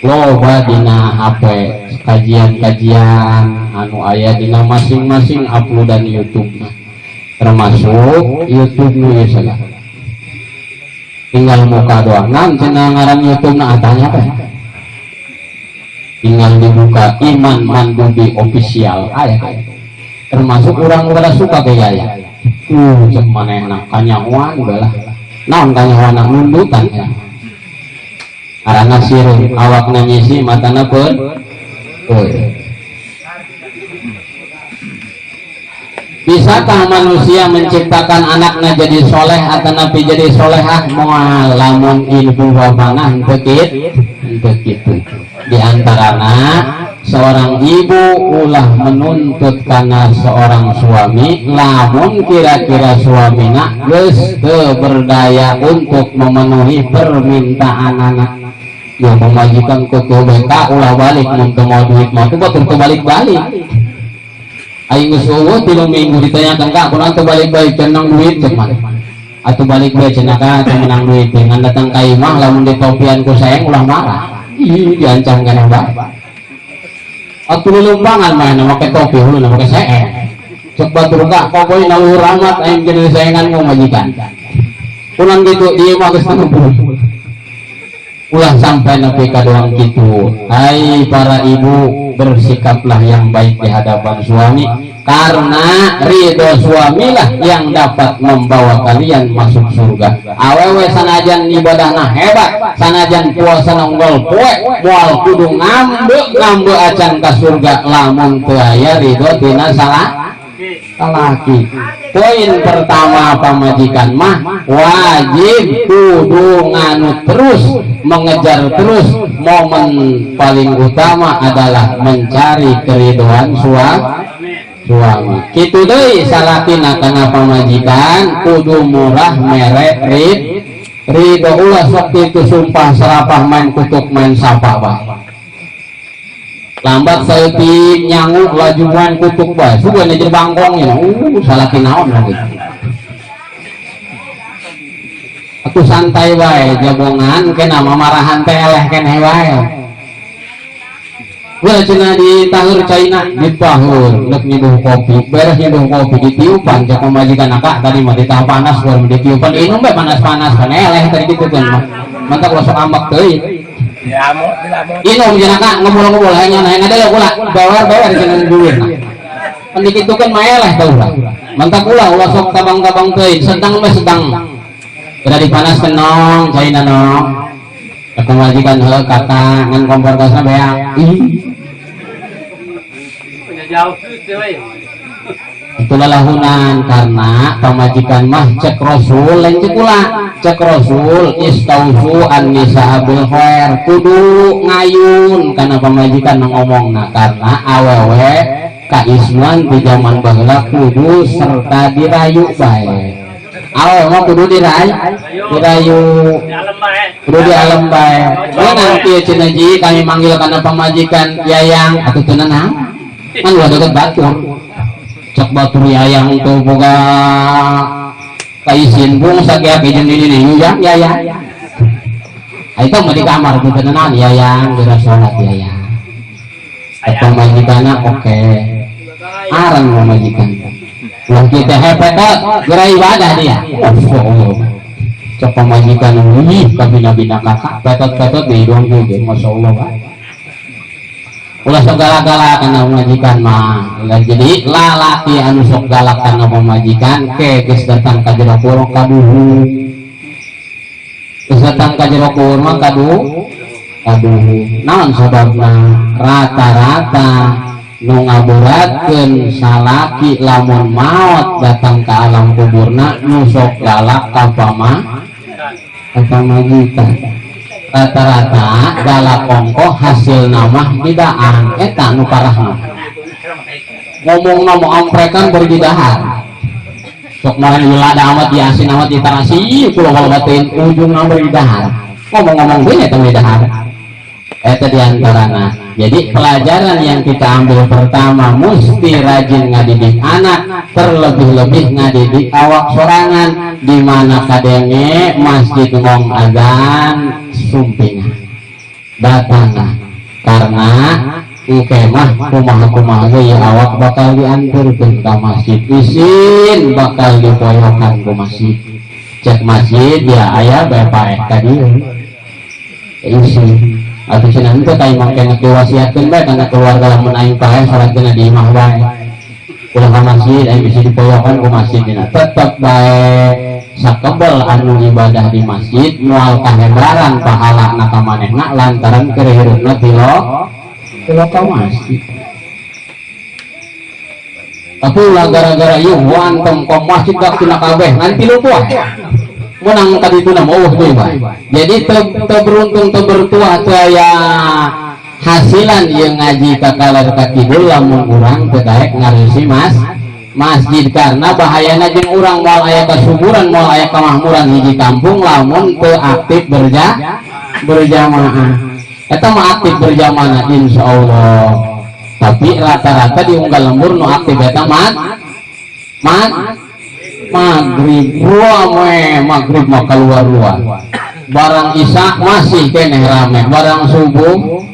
Loba dina HP kajian-kajian anu aya dina masing-masing uploadan YouTube, termasuk YouTube nu ieu salah. Tinggal muka doang. Nan cenah ngaran YouTube na atanya teh. Tinggal dibuka Iman Mandubi Official aya teh. Termasuk urang-urang suka gaya. Cek manehna kanyahoan bae lah. Naon kanyahoan nundutan ya. Arana sireum awakna nyisi matana pun Bisakah manusia menciptakan anaknya jadi soleh atau nabi jadi solehah? Moal lamun ilmu wabana untuk itu. Di antaranya seorang ibu ulah menuntut karena seorang suami, lamun kira-kira suaminya geus teu berdaya untuk memenuhi permintaan anak. Ya memajikan kutu BK ulah balik mun teu mau duit mah teu batur balik-balik. Aing geus eueuh 3 minggu ditanyakan ka kunaon teu balik-balik tenang duit cek mah. Atuh balik bae cenah ka teu menang duit dengan datang ka imah lamun ditopian ku sayang ulah marah. Ih diancam kana bae. Atuh lulumbangan mah make topi hulu make sayang. Cek batur ka pokoy naluhur amat aing jadi sayangan ku majikan. Kunaon kitu ieu mah geus numpuk. Ulah sampai nepi ka doang kitu. Hai para ibu, bersikaplah yang baik di hadapan suami, karena ridho suamilah yang dapat membawa kalian masuk surga. Awewe sanajan ibadahna hebat, sanajan puasa unggul poe, moal kudu ngambe acan ka surga lamun teu aya ridho tina salah laki. Poin pertama pamajikan mah wajib kudu nganut terus, mengejar terus. Momen paling utama adalah mencari keridoan suami. Kitu deui salakina kana pamajikan kudu murah merek ridho ulah sok kitu sumpah serapah main kutuk main sapa bae. Lambat saeutik nyangu lajuan kutuk bae sugan jeung bangkongnya salaki naon lagi. Atuh santai wae jabongan kena mamarahan teh eleh keneh wae. Ulah cenah di taheur caina dipaheur neuk nyeduh kopi beres nyeduh kopi ditiupan cek pamajikan akak tadi mah ditah panas baru ditiupan inum bae panas-panas kan eleh tadi kitu kan mah. Mantap ulah sok ambek teuing. Inum cenah kak ngobrol-ngobrol hanya ada ya ulah bawar cenah duit. Kan dikitu kan mah eleh teh ulah. Mantap ulah sok tabang-tabang teuing sedang mah sedang. Udah dipanas kenong, caina nong. Ketemu majikan heuh kata ngan kompor gasna beak. Itulah lahunan karena pamajikan mah cek Rasul lain cek ulah. Cek Rasul istausu an-nisa bil khair kudu ngayun karena pamajikan ngomongna karena awewe kaisman di zaman baheula kudu serta dirayu bae. Awewe mah kudu dirayu kudu di alam bae. Nanti cenah ji kami manggil kana pamajikan yayang atuh teu naon kan udah deket batur cek batur yayang tuh boga kaisin bung sageak jeung ini yuyang yayang itu mah di kamar tuh teu naon yayang geura salat yayang atau majikana oke aran majikan ulah kita hepetot geura ibadah dia cek pamajikan ini kabina-bina kakak petot-petot di hidung juga masyaallah ulah sok galak-galak karena pemajikan mah. Jadi lalaki anu sok galak karena pemajikan ke geus datang ka jero kurung kaduhu. Geus datang ka jero kurung mah kaduhu. Naon sababna? Rata-rata nu ngaburatkeun salaki lamun maot datang ka alam kuburna nu sok galak ka pamajikan. Rata-rata galak ongkoh hasil nama didaan eta nu parahna ngomong nama amprekan berdidahar sok malah yulada amat diasin amat ditarasi kulo batin ujung nama berdidahar ngomong-ngomong gue eta berdidahar eta diantarana. Jadi pelajaran yang kita ambil pertama mesti rajin ngadidik anak, terlebih-lebih ngadidik awak sorangan di mana kadenge masjid ngong azan sumpingan datang karena kemah kumaha-kumaha ya awak bakal dianturkeun ka masjid isin bakal dipoyokan ke masjid cek masjid ya aya bae paeh ka dieu isin atau cenah teh kayak mangke diwasiatkeun bae kana keluarga lamun aing paeh salatkeun di imah wae ulah ka masjid aing bisa dipoyokan ku masjid dina tetep bae sakebel anu ibadah di masjid moal kahebaran pahalana ka manehna lantaran keur hirupna tilo ka masjid. tapi ulah gara-gara ieu wantem ka masjid dak tina kabeh ngan 3 poe menang tadi itu nama deui bae. Jadi teu beruntung teu bertuah teu aya hasilan ieu ngaji ka kaler ka kidul lamun urang teu daek ngarusi masjid karena bahayana jeung urang moal aya kasuburan moal aya kamakmuran hiji kampung lamun teu aktif berjamaah. Eta mah aktif berjamaah insyaallah. Tapi rata-rata di unggal lembur nu aktif eta maghrib maghrib mah keluar barang isya masih keneh rame barang subuh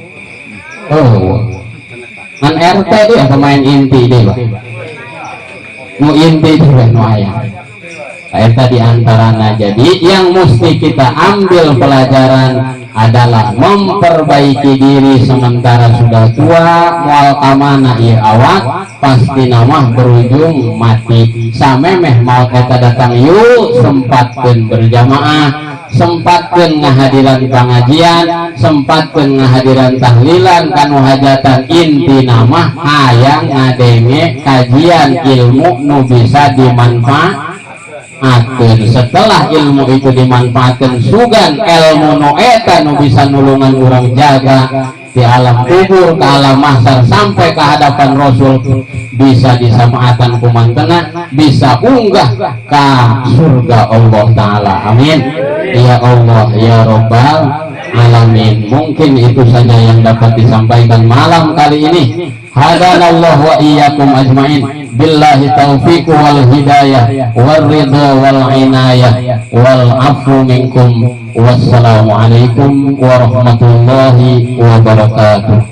kan RT dia pemain inti deh nu inti juga nu aya eta diantaranya. Jadi yang mesti kita ambil pelajaran adalah memperbaiki diri sementara sudah tua moal kamana ieu awak pasti nama berujung mati. Samemeh maut eta datang yuk sempatkeun berjamaah, sempatkeun ngahadiran pengajian, sempatkeun ngahadiran tahlilan kanu hajatan. Inti nama hayang ngadenge kajian ilmu nu bisa dimanfaatkan. Setelah ilmu itu dimanfaatkan sugan ilmu nu eta nu bisa nulungan urang jaga di alam kubur ke alam mahsyar sampai ke hadapan Rasul, bisa disamaatan kumantena, bisa unggah ke surga Allah Ta'ala. Amin ya Allah ya Rabbal Alamin. Mungkin itu saja yang dapat disampaikan malam kali ini. Hadanallahu wa iyyakum ajmain. Billahi taufiq wal hidayah wal ridha wal inayah wal afu minkum. Wassalamualaikum warahmatullahi wabarakatuh.